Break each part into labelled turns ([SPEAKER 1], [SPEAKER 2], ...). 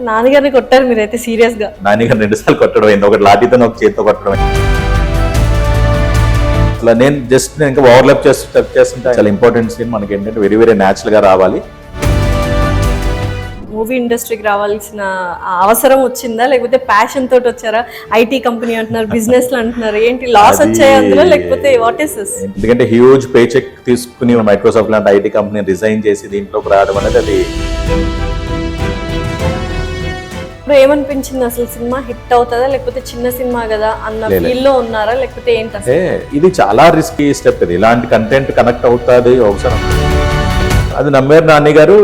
[SPEAKER 1] నాన్నగారిని కొట్టారు మీరైతే సీరియస్ గా.
[SPEAKER 2] నాన్నగారు 2 సార్లు కొట్టడం అయింది, ఒకటి లాఠీతో ఒక చేతితో కొట్టడం అయింది. అలా నేను ఇంకా ఓవర్లాప్ చేస్తుంటే చాలా ఇంపార్టెంట్ సీన్ మనకి ఏంటంటే వెరీ వెరీ న్యాచురల్ గా రావాలి.
[SPEAKER 1] మూవీ ఇండస్ట్రీకి రావాల్సిన అవసరం వచ్చిందా, లేకపోతే ప్యాషన్ తోటి వచ్చారా? ఐటీ కంపెనీ అంటున్నారు, బిజినెస్ లో అంటున్నారు, ఏంటి లాస్ వచ్చాయి అందులో, లేకపోతే వాట్ ఇస్ దిస్?
[SPEAKER 2] ఎందుకంటే హ్యూజ్ పే చెక్ తీసుకుని మైక్రోసాఫ్ట్ లాంటి ఐటీ కంపెనీ రిజైన్ చేసి దీంట్లోకి రావడం అనేది అది
[SPEAKER 1] ఇప్పుడు ఏమనిపించింది? అసలు సినిమా హిట్ అవుతుందా, లేకపోతే చిన్న సినిమా కదా అన్న ఫీల్ లో ఉన్నారా, లేకపోతే ఏంటి?
[SPEAKER 2] ఇది చాలా రిస్కీ స్టెప్. ఇది ఇలాంటి కంటెంట్ కనెక్ట్ అవుతుంది అవసరం. అది నమ్మారు నాని గారు.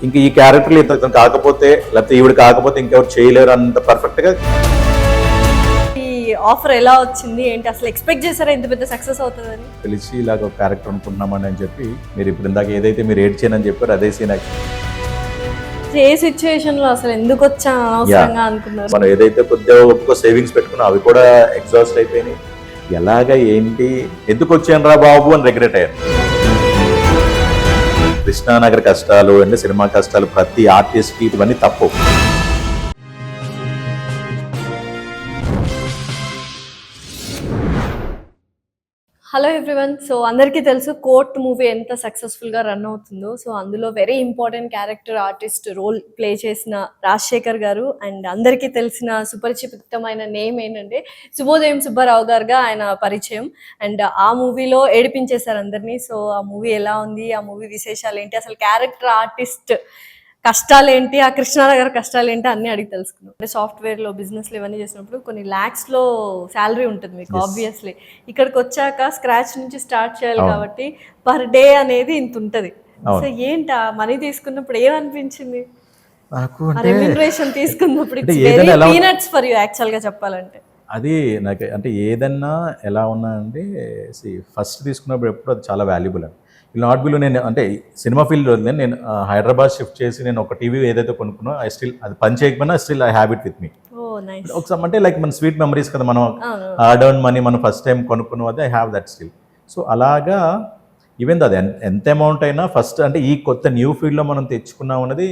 [SPEAKER 2] ఇంక ఈ క్యారెక్టర్లు ఇతను కాకపోతే, లేకపోతే ఈవిడ కాకపోతే ఇంకెవరు చేయలేరు అంత పర్ఫెక్ట్ గా.
[SPEAKER 1] ఈ ఆఫర్ ఎలా వచ్చింది ఏంటి, అసలు ఎక్స్పెక్ట్ చేశారా ఇంత పెద్ద సక్సెస్ అవుతుందని?
[SPEAKER 2] తెలిసి ఇలాగ ఒక క్యారెక్టర్ అనుకుంటున్నామని అని చెప్పి, మీరు ఇప్పుడు ఇందాక ఏదైతే మీరు ఏడ్ చేయనని చెప్పారు అదే సీన్.
[SPEAKER 1] ఏ సిచ్యువేషన్ లో అసలు ఎందుకు వచ్చా అనవసరంగా అనుకున్నారు?
[SPEAKER 2] మనం ఏదైతే కొద్దిగా సేవింగ్స్ పెట్టుకున్నా అవి కూడా ఎగ్జాస్ట్ అయిపోయినాయి. ఎలాగా ఏంటి ఎందుకు వచ్చాను రా బాబు అని రిగ్రెట్ అయ్యాను. కృష్ణానగర్ కష్టాలు అంటే సినిమా కష్టాలు ప్రతి ఆర్టిస్ట్ కి ఇవన్నీ తప్పు.
[SPEAKER 1] Hello everyone. సో అందరికీ తెలుసు కోర్ట్ మూవీ ఎంత సక్సెస్ఫుల్గా రన్ అవుతుందో. సో అందులో very important character artist role play చేసిన రాజశేఖర్ గారు, అండ్ అందరికీ తెలిసిన సుపరిచితమైన నేమ్ ఏంటంటే శుభోదయం సుబ్బారావు గారుగా ఆయన పరిచయం. అండ్ ఆ మూవీలో ఏడిపించేశారు అందరినీ. సో ఆ మూవీ ఎలా ఉంది, ఆ మూవీ విశేషాలు ఏంటి, అసలు క్యారెక్టర్ ఆర్టిస్ట్ కష్టాలేంటి, ఆ కృష్ణానగర్ కష్టాలేంటి అన్నీ అడిగి తెలుసుకున్నాం. అంటే సాఫ్ట్వేర్లో బిజినెస్లు ఇవన్నీ చేసినప్పుడు కొన్ని ల్యాక్స్లో శాలరీ ఉంటుంది మీకు ఆబ్వియస్లీ. ఇక్కడికి వచ్చాక స్క్రాచ్ నుంచి స్టార్ట్ చేయాలి కాబట్టి పర్ డే అనేది ఇంత ఉంటుంది. సో ఏంటి ఆ మనీ తీసుకున్నప్పుడు ఏమనిపించింది? రెమ్యునరేషన్ తీసుకున్నప్పుడు పీనట్స్ ఫర్ యూ యాక్చువల్గా చెప్పాలంటే.
[SPEAKER 2] అది నాకు అంటే ఏదన్నా ఎలా ఉన్నా అంటే ఫస్ట్ తీసుకున్నప్పుడు ఎప్పుడు అది చాలా వాల్యుబుల్ అండి. నాట్ బిలో నేను అంటే సినిమా ఫీల్డ్ నేను హైదరాబాద్ షిఫ్ట్ చేసి నేను ఒక టీవీ ఏదైతే కొనుక్కున్నా ఐ స్టిల్ అది పని చేయకపోయినా still I have it with me. ఒకసారి అంటే లైక్ మన స్వీట్ మెమరీస్ కదా, మనం హార్డ్ ఎర్న్ మనీ మనం ఫస్ట్ టైం కొనుక్కున్నాం, అది I have that still. So అలాగా ఈవెన్ అది ఎంత అమౌంట్ అయినా ఫస్ట్ అంటే ఈ కొత్త న్యూ ఫీల్డ్లో మనం తెచ్చుకున్నాం అన్నది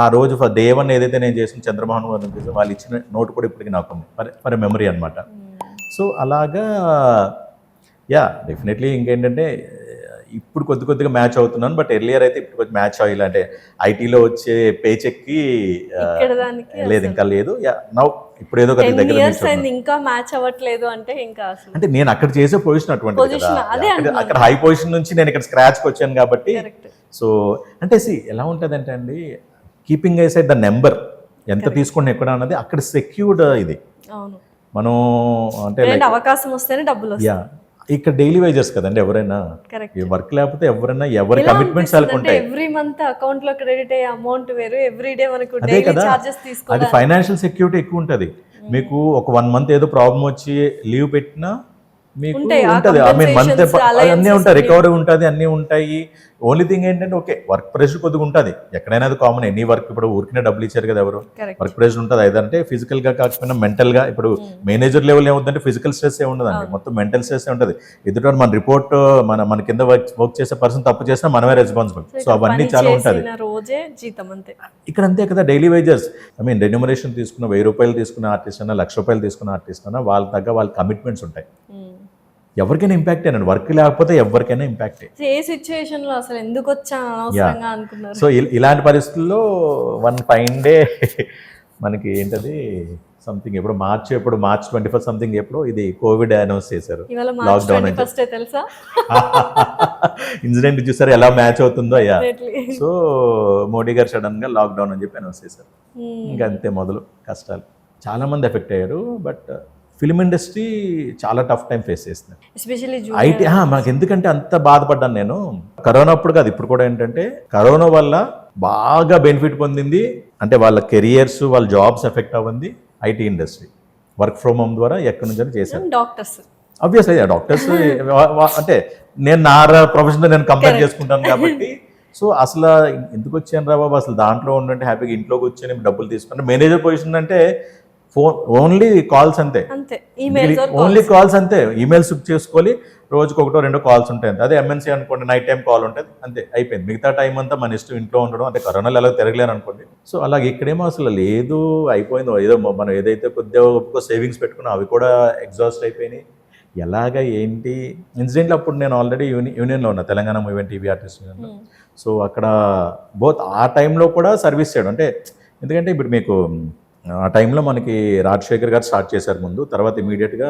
[SPEAKER 2] ఆ రోజు డే 1 ఏదైతే నేను చేసిన చంద్రమోహన్ గారు వాళ్ళు ఇచ్చిన నోట్ కూడా ఇప్పటికి నాకు ఉంది ఫర్ మెమరీ అనమాట. సో అలాగా డెఫినెట్లీ ఇంకేంటంటే ఇప్పుడు కొద్దిగా మ్యాచ్ అవుతున్నాను, బట్ ఎర్లియర్ అయితే ఇప్పుడు కొంచెం మ్యాచ్ అవ్వాలి. అంటే ఐటీలో వచ్చే పే చెక్కి లేదు, ఇంకా లేదు. ఇప్పుడు ఏదో
[SPEAKER 1] ఇంకా మ్యాచ్ అవ్వట్లేదు అంటే ఇంకా
[SPEAKER 2] అంటే నేను అక్కడ చేసే పొజిషన్ అటువంటి, అక్కడ హై పొజిషన్ నుంచి నేను ఇక్కడ స్క్రాచ్కి వచ్చాను కాబట్టి. సో అంటే ఎలా ఉంటుంది అంటే అండి, కీపింగ్ ఐసైడ్ ద నెంబర్ ఎంత తీసుకుని ఎక్కడ అన్నది అక్కడ సెక్యూర్డ్. ఇది మనం అంటే
[SPEAKER 1] అవకాశం వస్తేనే డబ్బులు.
[SPEAKER 2] ఇక్కడ డైలీ వేజెస్ కదండి, ఎవరైనా వర్క్ లేకపోతే ఎవరైనా ఎవరి కమిట్మెంట్స్ ఉంటాయి.
[SPEAKER 1] ఎవ్రీ మంత్ అకౌంట్ లో క్రెడిట్ అయ్యే అమౌంట్ వేరు, ఎవ్రీ డే మనకు డైలీ చార్జెస్ తీసుకోవాలి.
[SPEAKER 2] అది ఫైనాన్షియల్ సెక్యూరిటీ ఎక్కువ ఉంటుంది. మీకు ఒక 1 month ఏదో ప్రాబ్లం వచ్చి లీవ్ పెట్టినా మీకు ఉంటుంది, ఐ మీన్ మంత్ అన్నీ ఉంటాయి, రికవరీ ఉంటుంది, అన్నీ ఉంటాయి. ఓన్లీ థింగ్ ఏంటంటే ఓకే వర్క్ ప్రెషర్ కొద్దిగా ఉంటుంది ఎక్కడైనా, అది కామన్. ఎనీ వర్క్ ఇప్పుడు ఊరికినే డబ్బులు ఇచ్చారు కదా ఎవరు, వర్క్ ప్రెషర్ ఉంటుంది. అదంటే ఫిజికల్ గా కాకపోయినా మెంటల్ గా. ఇప్పుడు మేనేజర్ లెవెల్ ఏముందంటే ఫిజికల్ స్ట్రెస్ ఉండదండి, మొత్తం మెంటల్ స్ట్రెస్ ఉంటుంది. ఎదుట మన రిపోర్ట్ మన కింద వర్క్ చేసే పర్సన్ తప్పు చేసినా మనమే రెస్పాన్సిబుల్. సో అవన్నీ చాలా ఉంటుంది ఇక్కడ. అంతే కదా daily wages. I mean remuneration తీసుకున్న 1000 రూపాయలు తీసుకున్న ఆర్టిస్ట్ అన్నా, 1,00,000 రూపాయలు తీసుకున్న ఆర్టిస్ట్ అన్నా, వాళ్ళ తగ్గ వాళ్ళ కమిట్మెంట్స్ ఉంటాయి. ఎవరికైనా ఇంపాక్ట్ అయినా, వర్క్ లేకపోతే ఎవరికైనా ఇంపాక్ట్.
[SPEAKER 1] ఏ సిచ్యువేషన్ లో అసలు ఎందుకు వచ్చా అనవసరంగా అనుకున్నారు?
[SPEAKER 2] సో ఇలాంటి పరిస్థితుల్లో వన్ ఫైన్ డే మనకి ఏంటది సంథింగ్ ఎప్పుడు మార్చ్ 21 సంథింగ్ ఎప్పుడు ఇది కోవిడ్ అనౌన్స్ చేశారు, లాక్డౌన్
[SPEAKER 1] తెలుసా?
[SPEAKER 2] ఇన్సిడెంట్ చూసారు ఎలా మ్యాచ్ అవుతుందో. అయ్యా సో మోడీ గారు సడన్ గా లాక్డౌన్ అని చెప్పి అనౌన్స్ చేశారు. ఇంకా అంతే మొదలు కష్టాలు. చాలా మంది ఎఫెక్ట్ అయ్యారు. బట్ ఫిల్మ్ ఇండస్ట్రీ చాలా టఫ్ టైం ఫేస్ చేస్తుంది. ఐటీ మాకు ఎందుకంటే అంత బాధపడ్డాను నేను కరోనా అప్పుడు కాదు, ఇప్పుడు కూడా. ఏంటంటే కరోనా వల్ల బాగా బెనిఫిట్ పొందింది అంటే వాళ్ళ కెరియర్స్, వాళ్ళ జాబ్స్ ఎఫెక్ట్ అవ్వంది IT industry. Work from home ద్వారా ఎక్కడి నుంచి చేశారు
[SPEAKER 1] డాక్టర్స్.
[SPEAKER 2] ఆబ్వియస్లీ డాక్టర్స్ అంటే నేను నా ప్రొఫెషన్తో నేను కంపేర్ చేసుకుంటాను కాబట్టి. సో అసలు ఎందుకు వచ్చాను రా బాబు, అసలు దాంట్లో ఉండంటే హ్యాపీగా ఇంట్లోకి వచ్చి డబ్బులు తీసుకుంటే మేనేజర్ పొజిషన్ అంటే ఫోన్ ఓన్లీ కాల్స్ అంతే,
[SPEAKER 1] అంతే ఈమెయిల్స్
[SPEAKER 2] ఓన్లీ కాల్స్ అంతే. ఈమెయిల్స్ చేసుకోవాలి, రోజుకి ఒకటో రెండో కాల్స్ ఉంటాయి అంతే. అదే ఎంఎన్సీ అనుకోండి, నైట్ టైం కాల్ ఉంటుంది అంతే, అయిపోయింది. మిగతా టైం అంతా మన ఇష్టం ఇంట్లో ఉండడం, అంటే కరోనాలో ఎలా తిరగలేను అనుకోండి. సో అలాగే ఇక్కడేమో అసలు లేదు, అయిపోయింది. ఏదో మనం ఏదైతే కొద్దిగా సేవింగ్స్ పెట్టుకున్నా అవి కూడా ఎగ్జాస్ట్ అయిపోయినాయి. ఎలాగ ఏంటి ఇన్సిడెంట్లు, అప్పుడు నేను ఆల్రెడీ యూనియన్లో ఉన్నా, Telangana movie and TV artist యూనియన్లో. సో అక్కడ బోత్ ఆ టైంలో కూడా సర్వీస్ చేయడం, అంటే ఎందుకంటే ఇప్పుడు మీకు ఆ టైంలో మనకి రాజశేఖర్ గారు స్టార్ట్ చేశారు ముందు, తర్వాత ఇమీడియట్గా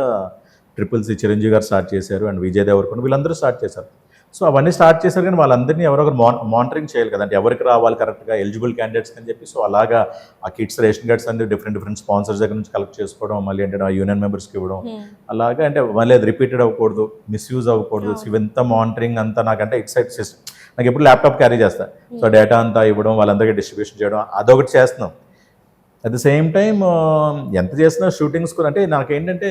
[SPEAKER 2] ట్రిపుల్ చిరంజీవి గారు స్టార్ట్ చేశారు, అండ్ విజయ్ దేవరకొండ వీళ్ళందరూ స్టార్ట్ చేశారు. సో అవన్నీ స్టార్ట్ చేశారు, కానీ వాళ్ళందరినీ ఎవరొకరు మానిటరింగ్ చేయాలి కదంటే, ఎవరికి రావాలి కరెక్ట్గా ఎలిజిబుల్ క్యాండిడేట్స్ అని చెప్పి. సో అలాగా ఆ కిట్స్ రేషన్ కార్డ్స్ అన్ని డిఫరెంట్ స్పాన్సర్స్ దగ్గర నుంచి కలెక్ట్ చేసుకోవడం, మళ్ళీ అంటే ఆ యూనియన్ మెంబర్స్కి ఇవ్వడం, అలాగా అంటే మళ్ళీ అది రిపీటెడ్ అవ్వకూడదు, మిస్యూజ్ అవ్వకూడదు. సో ఇవంతా మానిటరింగ్ అంతా నాకంటే ఎక్సైట్ సిస్టమ్. నాకు ఎప్పుడు ల్యాప్టాప్ క్యారీ చేస్తాను, సో డేటా అంతా ఇవ్వడం, వాళ్ళందరికీ డిస్ట్రిబ్యూషన్ చేయడం, అదొకటి చేస్తున్నాం. అట్ ద సేమ్ టైం ఎంత చేసినా షూటింగ్స్ కూడా, అంటే నాకేంటంటే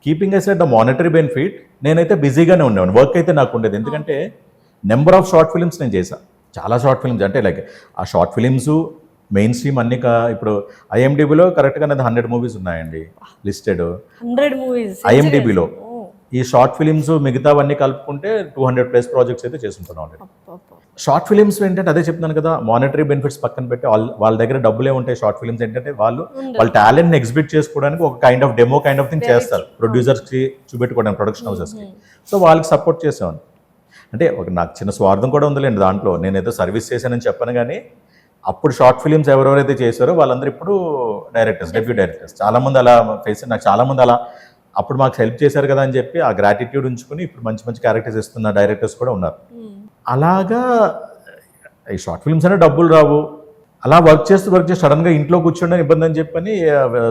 [SPEAKER 2] keeping aside the monetary benefit, నేనైతే బిజీగానే ఉండేవాడిని, వర్క్ అయితే నాకు ఉండేది. ఎందుకంటే నెంబర్ ఆఫ్ షార్ట్ ఫిల్మ్స్ నేను చేశాను, చాలా షార్ట్ ఫిల్మ్స్. అంటే లైక్ ఆ షార్ట్ ఫిల్మ్స్ మెయిన్ స్ట్రీమ్ అన్ని ఇప్పుడు ఐఎండిబిలో కరెక్ట్గా అనేది 100 మూవీస్ ఉన్నాయండి లిస్టెడ్
[SPEAKER 1] 100 మూవీస్
[SPEAKER 2] ఐఎండిబిలో. ఈ షార్ట్ ఫిలిమ్స్ మిగతావన్నీ కలుపుకుంటే 200+ ప్రాజెక్ట్స్ అయితే చేస్తుంటాను ఆల్రెడీ. షార్ట్ ఫిలిమ్స్ ఏంటంటే అదే చెప్తున్నాను కదా, మానిటరీ బెనిఫిట్స్ పక్కన పెట్టి వాళ్ళ దగ్గర డబ్బులే ఉంటాయి. షార్ట్ ఫిలిమ్స్ ఏంటంటే వాళ్ళ టాలెంట్ని ఎగ్జిబిట్ చేసుకోవడానికి ఒక kind of demo kind of thing చేస్తారు, ప్రొడ్యూసర్స్కి చూపెట్టుకోవడానికి, ప్రొడక్షన్ హౌసెస్కి. సో వాళ్ళకి సపోర్ట్ చేసేవాడిని. అంటే ఒక నాకు చిన్న స్వార్థం కూడా ఉందిలేండి దాంట్లో, నేనేదో సర్వీస్ చేశానని చెప్పను, కానీ అప్పుడు షార్ట్ ఫిలిమ్స్ ఎవరెవరైతే చేశారో వాళ్ళందరూ ఇప్పుడు డైరెక్టర్స్, డెబ్యూ డైరెక్టర్స్. చాలామంది అలా ఫేస్, నాకు చాలామంది అలా అప్పుడు మాకు హెల్ప్ చేశారు కదా అని చెప్పి ఆ గ్రాటిట్యూడ్ ఉంచుకుని ఇప్పుడు మంచి క్యారెక్టర్స్ ఇస్తున్న డైరెక్టర్స్ కూడా ఉన్నారు. అలాగా ఈ షార్ట్ ఫిల్మ్స్ అనే డబ్బులు రావు, అలా వర్క్ చేస్తూ సడన్గా ఇంట్లో కూర్చోండి ఇబ్బంది అని చెప్పని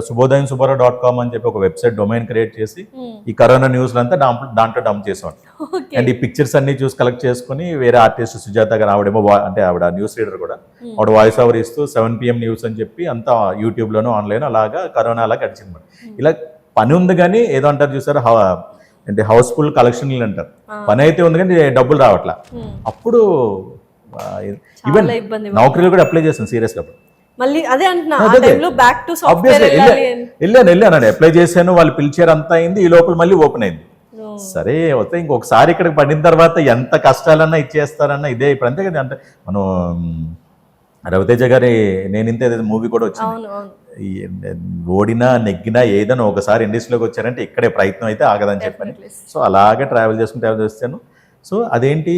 [SPEAKER 2] శుభోదయం.com అని చెప్పి ఒక వెబ్సైట్ డొమైన్ క్రియేట్ చేసి ఈ కరోనా న్యూస్లు అంతా దాంట్లో డంప్ చేసాం. అండ్ ఈ పిక్చర్స్ అన్ని చూసి కలెక్ట్ చేసుకుని వేరే ఆర్టిస్ట్ సుజాత గారు, ఆవిడేమో అంటే ఆవిడ న్యూస్ రీడర్ కూడా, ఆవిడ వాయిస్ ఓవర్ ఇస్తూ 7 PM న్యూస్ అని చెప్పి అంతా యూట్యూబ్లోనూ ఆన్లైన్ అలాగా కరోనా అలా గడిచింది. ఇలా పని ఉంది కానీ ఏదో అంటారు చూసారు, అంటే హౌస్ఫుల్ కలెక్షన్లు అంటారు, పని అయితే ఉంది కానీ డబ్బులు రావట్లా. అప్పుడు ఈవెన్ నౌకరీలు కూడా అప్లై చేస్తాను సీరియస్గా.
[SPEAKER 1] మళ్ళీ అదే అంటున్నా, ఆ టైంలో బ్యాక్ టు సాఫ్ట్వేర్
[SPEAKER 2] వెళ్ళాను, అప్లై చేశాను, వాళ్ళు పిలిచారు, అంతా అయింది. ఈ లోపల మళ్ళీ ఓపెన్ అయింది. సరే వస్తే ఇంకొకసారి ఇక్కడికి పడిన తర్వాత ఎంత కష్టాలన్నా ఇచ్చేస్తారన్నా ఇదే ఇప్పుడు అంతే కదా. అంటే మనం రవితేజ గారి నేను ఇంతే మూవీ కూడా వచ్చింది, ఓడినా నెగ్గినా ఏదైనా ఒకసారి ఇండస్ట్రీలోకి వచ్చారంటే ఇక్కడే ప్రయత్నం అయితే ఆగదని చెప్పని. సో అలాగే ట్రావెల్ చేస్తాను. సో అదేంటి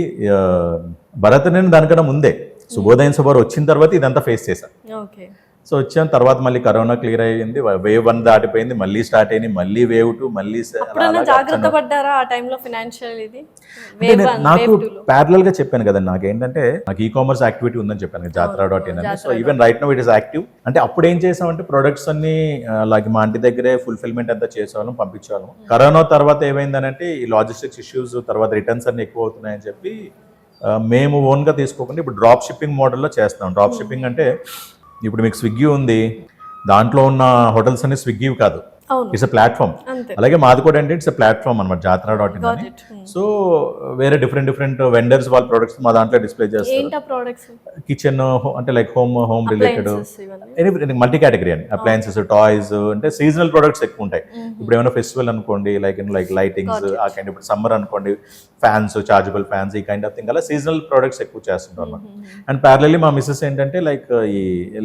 [SPEAKER 2] భరత్ నేను దానికన్నా ముందే శుభోదయం వచ్చిన తర్వాత ఇదంతా ఫేస్ చేశాను. సో వచ్చాను తర్వాత మళ్ళీ కరోనా క్లియర్ అయ్యింది, వేవ్ 1 దాటిపోయింది, మళ్ళీ స్టార్ట్ అయింది, మళ్ళీ వేవ్ 2, మళ్ళీ
[SPEAKER 1] జాగ్రత్త పడ్డారా ఆ టైంలో ఫైనాన్షియల్? ఇది
[SPEAKER 2] నాకు ప్యారలల్ గా చెప్పాను కదండి, నాకేంటంటే నాకు ఈ-కామర్స్ యాక్టివిటీ ఉందని చెప్పాను, Jatra.in అని. So even right now it is active. అంటే అప్పుడు ఏం చేసామంటే ప్రొడక్ట్స్ అన్ని అలాగే మా ఇంటి దగ్గరే ఫుల్ఫిల్మెంట్ అంతా చేసేవాళ్ళం, పంపించేవాళ్ళం. కరోనా తర్వాత ఏమైందనంటే ఈ లాజిస్టిక్స్ ఇష్యూస్, తర్వాత రిటర్న్స్ అన్ని ఎక్కువ అవుతున్నాయని చెప్పి మేము ఓన్గా తీసుకోకుండా ఇప్పుడు డ్రాప్ షిప్పింగ్ మోడల్లో చేస్తున్నాం. డ్రాప్ షిప్పింగ్ అంటే ఇప్పుడు మీకు స్విగ్గీ ఉంది, దాంట్లో ఉన్న హోటల్స్ అన్ని స్విగ్గీ కాదు, ఇట్స్ ఎ ప్లాట్ఫామ్. అలాగే మాది కూడా అంటే ఇట్స్ ఎ ప్లాట్ఫామ్ అనమాట, Jatra.in అని. సో వేరే డిఫరెంట్ వెండర్స్ వాళ్ళ ప్రొడక్ట్స్ మా దాంట్లో డిస్ప్లే చేస్తారు. కిచెన్ అంటే like home related multi category అని, అప్లయన్సెస్, టాయ్స్, అంటే సీజనల్ ప్రొడక్ట్స్ ఎక్కువ ఉంటాయి. ఇప్పుడు ఏమైనా ఫెస్టివల్ అనుకోండి, లైక్ లైటింగ్స్ ఆ కైండ్, ఇప్పుడు సమ్మర్ అనుకోండి ఫ్యాన్స్, చార్జబుల్ ఫ్యాన్స్, ఈ కైండ్ ఆఫ్ థింగ్, అలా సీజనల్ ప్రొడక్ట్స్ ఎక్కువ చేస్తుంటాం అనమాట. అండ్ ప్యారలల్లీ మా మిస్సెస్ ఏంటంటే లైక్ ఈ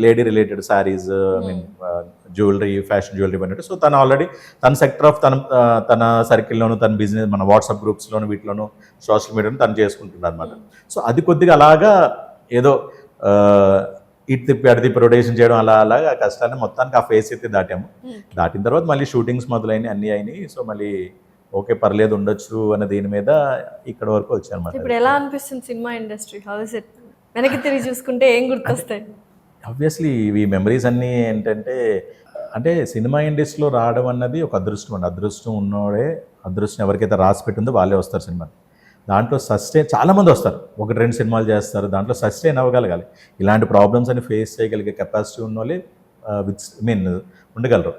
[SPEAKER 2] lady related saris, I mean jewellery, fashion jewellery అన్నట్టు. సో తను ఆల్రెడీ తన సెక్టర్ ఆఫ్ తన సర్కిల్లోను, తన బిజినెస్, మన వాట్సాప్ గ్రూప్స్లోను, వీటిలోను, సోషల్ మీడియాను తను చేసుకుంటున్నారు అనమాట. సో అది కొద్దిగా అలాగా ఏదో ఇటు తిప్పి అటు తిప్పి రొటేషన్ చేయడం, అలాగా ఆ కష్టాన్ని మొత్తానికి ఆ ఫేస్ అయితే దాటాము. దాటిన తర్వాత మళ్ళీ షూటింగ్స్ మొదలైనవి, అన్నీ అయినాయి. సో మళ్ళీ ఓకే పర్లేదు ఉండొచ్చు అన్న దీని మీద ఇక్కడ వరకు వచ్చాను అనమాట.
[SPEAKER 1] ఇప్పుడు ఎలా అనిపిస్తుంది cinema industry? How is it? వెనక్కి తిరిగి చూసుకుంటే ఏం గుర్తొస్తాయి?
[SPEAKER 2] ఆబ్వియస్లీ ఈ మెమరీస్ అన్నీ ఏంటంటే, అంటే సినిమా ఇండస్ట్రీలో రావడం అన్నది ఒక అదృష్టం అండి. అదృష్టం ఉన్నోడే, అదృష్టం ఎవరికైతే రాసి పెట్టిందో వాళ్ళే వస్తారు సినిమా. దాంట్లో సస్టైన్ చాలామంది వస్తారు, 1-2 సినిమాలు చేస్తారు, దాంట్లో సస్టైన్ అవ్వగలగాలి. ఇలాంటి ప్రాబ్లమ్స్ అని ఫేస్ చేయగలిగే కెపాసిటీ ఉన్న వాళ్ళే ఉండగలరు.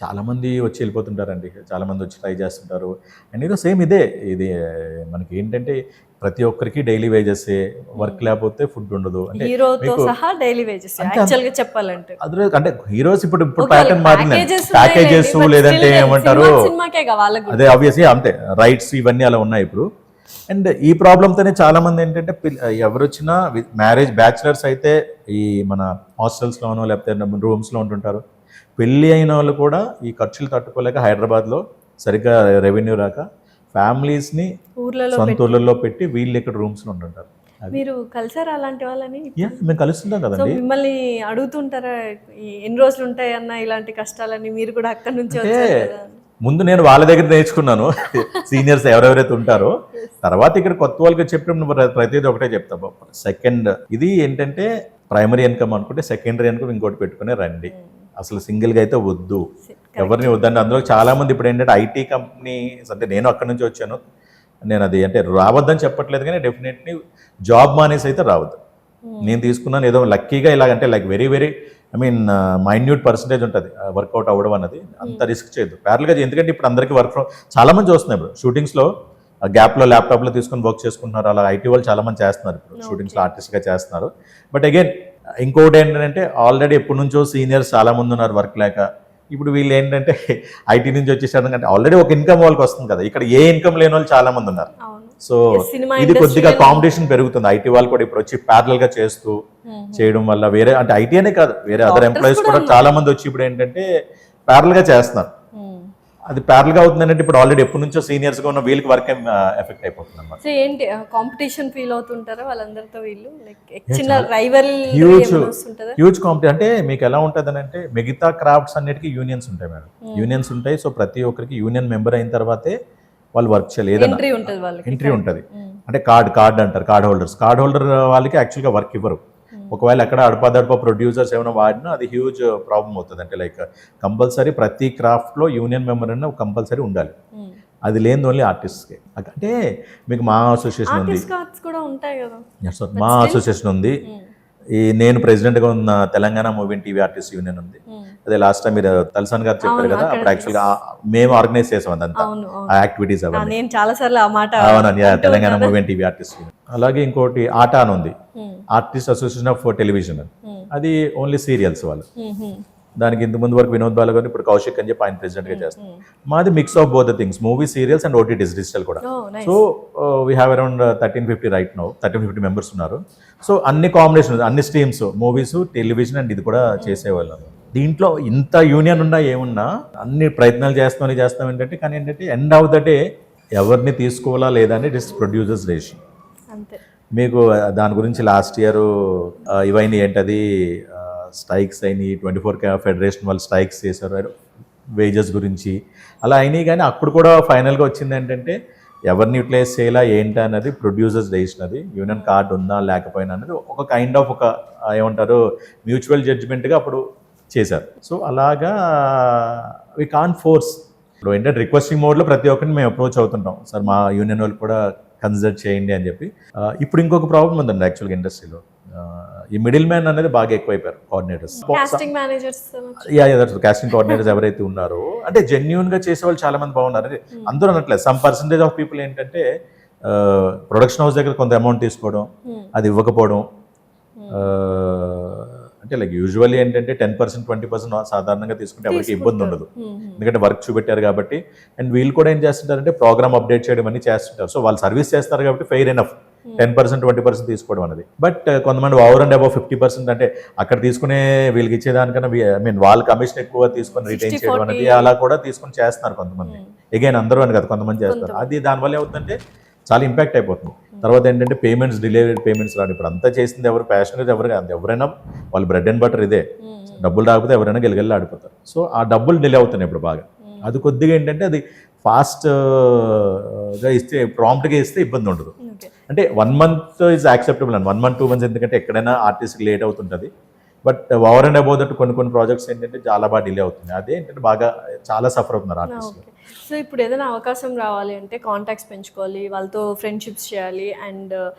[SPEAKER 2] చాలా మంది వచ్చి వెళ్ళిపోతుంటారండి, చాలా మంది వచ్చి ట్రై చేస్తుంటారు. అండ్ ఇది సేమ్ ఇదే, ఇది మనకి ఏంటంటే ప్రతి ఒక్కరికి డైలీ వేజెస్, వర్క్ లేకపోతే ఫుడ్ ఉండదు. అంటే
[SPEAKER 1] హీరోతో సహా డైలీ వేజెస్ యాక్చువల్ గా చెప్పాలంటే.
[SPEAKER 2] అదే అంటే హీరోస్ ఇప్పుడు
[SPEAKER 1] Okay,
[SPEAKER 2] ప్యాటర్న్ మారింది,
[SPEAKER 1] packages
[SPEAKER 2] ప్యాకేజెస్
[SPEAKER 1] ఉన్నాయిలేండి, but
[SPEAKER 2] లేదంటే
[SPEAKER 1] still
[SPEAKER 2] ఏమంటారు,
[SPEAKER 1] సినిమాకేగా వాళ్ళకు.
[SPEAKER 2] అదే ఆబ్వియస్లీ అంతే, రైట్స్ ఇవన్నీ అలా ఉన్నాయి ఇప్పుడు. అండ్ ఈ ప్రాబ్లంతోనే చాలా మంది ఏంటంటే ఎవరు వచ్చినా మ్యారేజ్ బ్యాచులర్స్ అయితే ఈ మన హాస్టల్స్లోనో లేకపోతే రూమ్స్లో ఉంటుంటారు. పెళ్ళి అయిన వాళ్ళు కూడా ఈ ఖర్చులు తట్టుకోలేక హైదరాబాద్లో సరిగ్గా రెవెన్యూ రాక ఫ్యామిలీస్ని
[SPEAKER 1] ఊర్లలో
[SPEAKER 2] సొంత ఊళ్ళల్లో పెట్టి వీళ్ళు ఇక్కడ రూమ్స్లో ఉంటుంటారు.
[SPEAKER 1] మీరు కలిసారా అలాంటి వాళ్ళని?
[SPEAKER 2] మేము కలుస్తుంటాం
[SPEAKER 1] సో
[SPEAKER 2] కదండి.
[SPEAKER 1] మిమ్మల్ని అడుగుతుంటారా ఎన్ని రోజులు ఉంటాయన్న ఇలాంటి కష్టాలని? మీరు కూడా అక్కడి నుంచి వచ్చారు కదా.
[SPEAKER 2] ముందు నేను వాళ్ళ దగ్గర నేర్చుకున్నాను సీనియర్స్ ఎవరెవరైతే ఉంటారో. తర్వాత ఇక్కడ కొత్త వాళ్ళకి చెప్పినప్పుడు ప్రతిదీ ఒకటే చెప్తా. సెకండ్ ఇది ఏంటంటే ప్రైమరీ ఇన్కమ్ అనుకుంటే సెకండరీ ఇన్కమ్ ఇంకోటి పెట్టుకునే రండి. అసలు సింగిల్గా అయితే వద్దు, ఎవరిని వద్దండి. అందులో చాలా మంది ఇప్పుడు ఏంటంటే ఐటీ కంపెనీస్, అంటే నేను అక్కడి నుంచి వచ్చాను, నేను అది అంటే రావద్దని చెప్పట్లేదు, కానీ డెఫినెట్లీ జాబ్ మానేసి అయితే రావద్దు. నేను తీసుకున్నాను ఏదో లక్కీగా ఇలాగంటే like very very minute percentage ఉంటుంది వర్కౌట్ అవ్వడం అన్నది. అంత రిస్క్ చేయొద్దు ప్యారల్గా. ఎందుకంటే ఇప్పుడు అందరికీ వర్క్ ఫ్రమ్ చాలా మంది చూస్తున్నాయి ఇప్పుడు షూటింగ్స్లో గ్యాప్లో ల్యాప్టాప్లో తీసుకొని వర్క్ చేసుకుంటున్నారు. అలా ఐటీ వాళ్ళు చాలా మంది చేస్తున్నారు ఇప్పుడు షూటింగ్స్లో ఆర్టిస్ట్గా చేస్తున్నారు. బట్ అగైన్ ఇంకోటి ఏంటంటే ఆల్రెడీ ఎప్పటి నుంచో సీనియర్స్ చాలా మంది ఉన్నారు వర్క్ లేక. ఇప్పుడు వీళ్ళు ఏంటంటే ఐటీ నుంచి వచ్చేసారు అంటే ఆల్రెడీ ఒక ఇన్కమ్ వాళ్ళకి వస్తుంది కదా, ఇక్కడ ఏ ఇన్కమ్ లేని వాళ్ళు చాలా మంది ఉన్నారు. సో ఇది కొద్దిగా కాంపిటీషన్ పెరుగుతుంది. ఐటీ వాళ్ళు కూడా ఇప్పుడు వచ్చి ప్యారల్ గా చేస్తూ చేయడం వల్ల వేరే అంటే ఐటీ అనే కాదు వేరే అదర్ ఎంప్లాయీస్ కూడా చాలా మంది వచ్చి ఇప్పుడు ఏంటంటే ప్యారల్ గా చేస్తున్నారు. అది ప్యారల్ గా అవుతుంది అంటే ఇప్పుడు ఆల్రెడీ ఎప్పటి నుంచో సీనియర్స్ గా ఉన్న వీళ్ళకి వర్క్ ఎఫెక్ట్ అయిపోతుంది అన్నమాట.
[SPEAKER 1] సో ఏంటి కాంపిటీషన్ ఫీల్ అవుతుంటారా వాళ్ళందరితో? వీళ్ళు లైక్ చిన్న రైవల్
[SPEAKER 2] హ్యూజ్ కాంపిటీ. అంటే మీకు ఎలా ఉంటుంది అంటే మిగతా క్రాఫ్ట్స్ అన్నిటికీ యూనియన్స్ ఉంటాయి మేడం, యూనియన్స్ ఉంటాయి. సో ప్రతి ఒక్కరికి యూనియన్ మెంబర్ అయిన తర్వాతే వాళ్ళు వర్క్ చేయాలి. ఏదైనా ఎంట్రీ ఉంటుంది. అంటే కార్డ్ అంటారు, కార్డ్ హోల్డర్ వాళ్ళకి యాక్చువల్గా వర్క్ ఇవ్వరు. ఒకవేళ ఎక్కడ అడపదడప ప్రొడ్యూసర్స్ ఏమైనా వాడినా అది హ్యూజ్ ప్రాబ్లం అవుతుంది. అంటే లైక్ కంపల్సరీ ప్రతి క్రాఫ్ట్లో యూనియన్ మెంబర్ అన్న కంపల్సరీ ఉండాలి. అది లేని ఓన్లీ ఆర్టిస్ట్కి. అంటే మీకు మా అసోసియేషన్ ఉంది, మా అసోసియేషన్ ఉంది. ఈ నేను ప్రెసిడెంట్గా ఉన్న Telangana movie TV artist union ఉంది. అదే లాస్ట్ టైం మీరు తలసాన్ గారు చెప్పారు కదా, అప్పుడు యాక్చువల్గా మేము ఆర్గనైజ్ చేసాం అదంతా ఆ యాక్టివిటీస్ అవన్నీ. అవునండి, Telangana movie TV artist union. అలాగే ఇంకోటి ఆటా అని ఉంది, ఆర్టిస్ట్ అసోసియేషన్ ఆఫ్ టెలివిజన్. అది ఓన్లీ సీరియల్స్ వాళ్ళు. దానికి ఇంత ముందు వరకు వినోద్ బాల గారు, ఇప్పుడు కౌశిక్ అని చెప్పి ఆయన ప్రెసిడెంట్ గా చేస్తారు. మాది mix of both the things, movie, serials and OTTs, digital కూడా. So we have around 1350 right now, 1350 members ఉన్నారు. సో అన్ని కాంబినేషన్, అన్ని స్ట్రీమ్స్, మూవీస్, టెలివిజన్ అండ్ ఇది కూడా చేసేవాళ్ళం. దీంట్లో ఇంత యూనియన్ ఉన్నా ఏమున్నా అన్ని ప్రయత్నాలు చేస్తాం ఏంటంటే, కానీ ఏంటంటే ఎండ్ ఆఫ్ ద డే ఎవరిని తీసుకోవాలా లేదా అని ఇట్ ఇస్ ప్రొడ్యూసర్స్ డెసిషన్. మీకు దాని గురించి లాస్ట్ ఇయర్ ఇవన్నీ ఏంటది స్ట్రైక్స్ అయినాయి, 24 ఫెడరేషన్ వాళ్ళు స్ట్రైక్స్ చేశారు వేజెస్ గురించి, అలా అయినాయి. కానీ అప్పుడు కూడా ఫైనల్గా వచ్చింది ఏంటంటే ఎవరిని యూటిలైజ్ చేయాలా ఏంటి అన్నది ప్రొడ్యూసర్స్ డెసిషన్. అది యూనియన్ కార్డు ఉందా లేకపోయినా అన్నది ఒక కైండ్ ఆఫ్ ఒక ఏమంటారు మ్యూచువల్ జడ్జిమెంట్గా అప్పుడు చేశారు. సో అలాగా వి కాంట్ ఫోర్స్. ఇప్పుడు ఏంటంటే రిక్వెస్టింగ్ మోడ్లో ప్రతి ఒక్కరిని మేము అప్రోచ్ అవుతుంటాం, సార్ మా యూనియన్ వాళ్ళు కూడా కన్సిడర్ చేయండి అని చెప్పి. ఇప్పుడు ఇంకొక ప్రాబ్లం ఉందండి యాక్చువల్గా ఇండస్ట్రీలో, ఈ మిడిల్ మ్యాన్ అనేది బాగా ఎక్కువైపోయారు. కోఆర్డినేటర్స్, కాస్టింగ్ కోఆర్డినేటర్స్ ఎవరైతే ఉన్నారో, అంటే జెన్యూన్ గా చేసే వాళ్ళు చాలా మంది బాగున్నారు. అందరూ అనట్లేదు, సమ్ పర్సెంటేజ్ ఆఫ్ పీపుల్ ఏంటంటే ప్రొడక్షన్ హౌస్ దగ్గర కొంత అమౌంట్ తీసుకోవడం, అది ఇవ్వకపోవడం. అంటే లైక్ యూజువల్లీ ఏంటంటే 10%, 20% సాధారణంగా తీసుకుంటే ఎవరికి ఇబ్బంది ఉండదు, ఎందుకంటే వర్క్ చూపెట్టారు కాబట్టి. అండ్ వీళ్ళు కూడా ఏం చేస్తుంటారంటే ప్రోగ్రామ్ అప్డేట్ చేయడం అన్ని చేస్తుంటారు. సో వాళ్ళు సర్వీస్ చేస్తారు కాబట్టి ఫెయిర్ ఎనఫ్ 10%, 20% తీసుకోవడం అనేది. బట్ కొంతమంది ఓవర్ అండ్ అబౌవ్ 50%, అంటే అక్కడ తీసుకునే వీళ్ళకి ఇచ్చేదానికన్నా వాళ్ళ కమిషన్ ఎక్కువ తీసుకొని రిటైన్ చేయడం అనేది అలా కూడా తీసుకొని చేస్తున్నారు కొంతమంది. అగైన్ అందరూ అని కదా, కొంతమంది చేస్తారు. అది దానివల్ల ఏమవుతుందంటే చాలా ఇంపాక్ట్ అయిపోతుంది. తర్వాత ఏంటంటే పేమెంట్స్, డిలేడ్ పేమెంట్స్ రాదు. ఇప్పుడు అంతా చేసింది ఎవరు, ప్యాషనెట్ ఎవరు కాదు, ఎవరైనా వాళ్ళ బ్రెడ్ అండ్ బటర్ ఇదే. డబ్బులు రాకపోతే ఎవరైనా గెలిగెళ్ళి ఆడిపోతారు. సో ఆ డబ్బులు డిలే అవుతున్నాయి ఇప్పుడు బాగా. అది కొద్దిగా ఏంటంటే అది ఫాస్ట్గా ఇస్తే, ప్రాంప్ట్గా ఇస్తే ఇబ్బంది ఉండదు. అంటే 1 month ఈజ్ యాక్సెప్టబుల్ అండి, 1 month 2 months, ఎందుకంటే ఎక్కడైనా ఆర్టిస్ట్కి లేట్ అవుతుంటుంది. But over and above that కొన్ని ప్రాజెక్ట్స్ ఏంటంటే చాలా బాగా డిలే అవుతుంది. అదే ఏంటంటే బాగా చాలా సఫర్ అవుతున్నారు ఆర్టిస్టులు.
[SPEAKER 1] సో ఇప్పుడు ఏదైనా అవకాశం రావాలి అంటే కాంటాక్ట్స్ పెంచుకోవాలి, వాళ్ళతో ఫ్రెండ్షిప్స్ చేయాలి, అండ్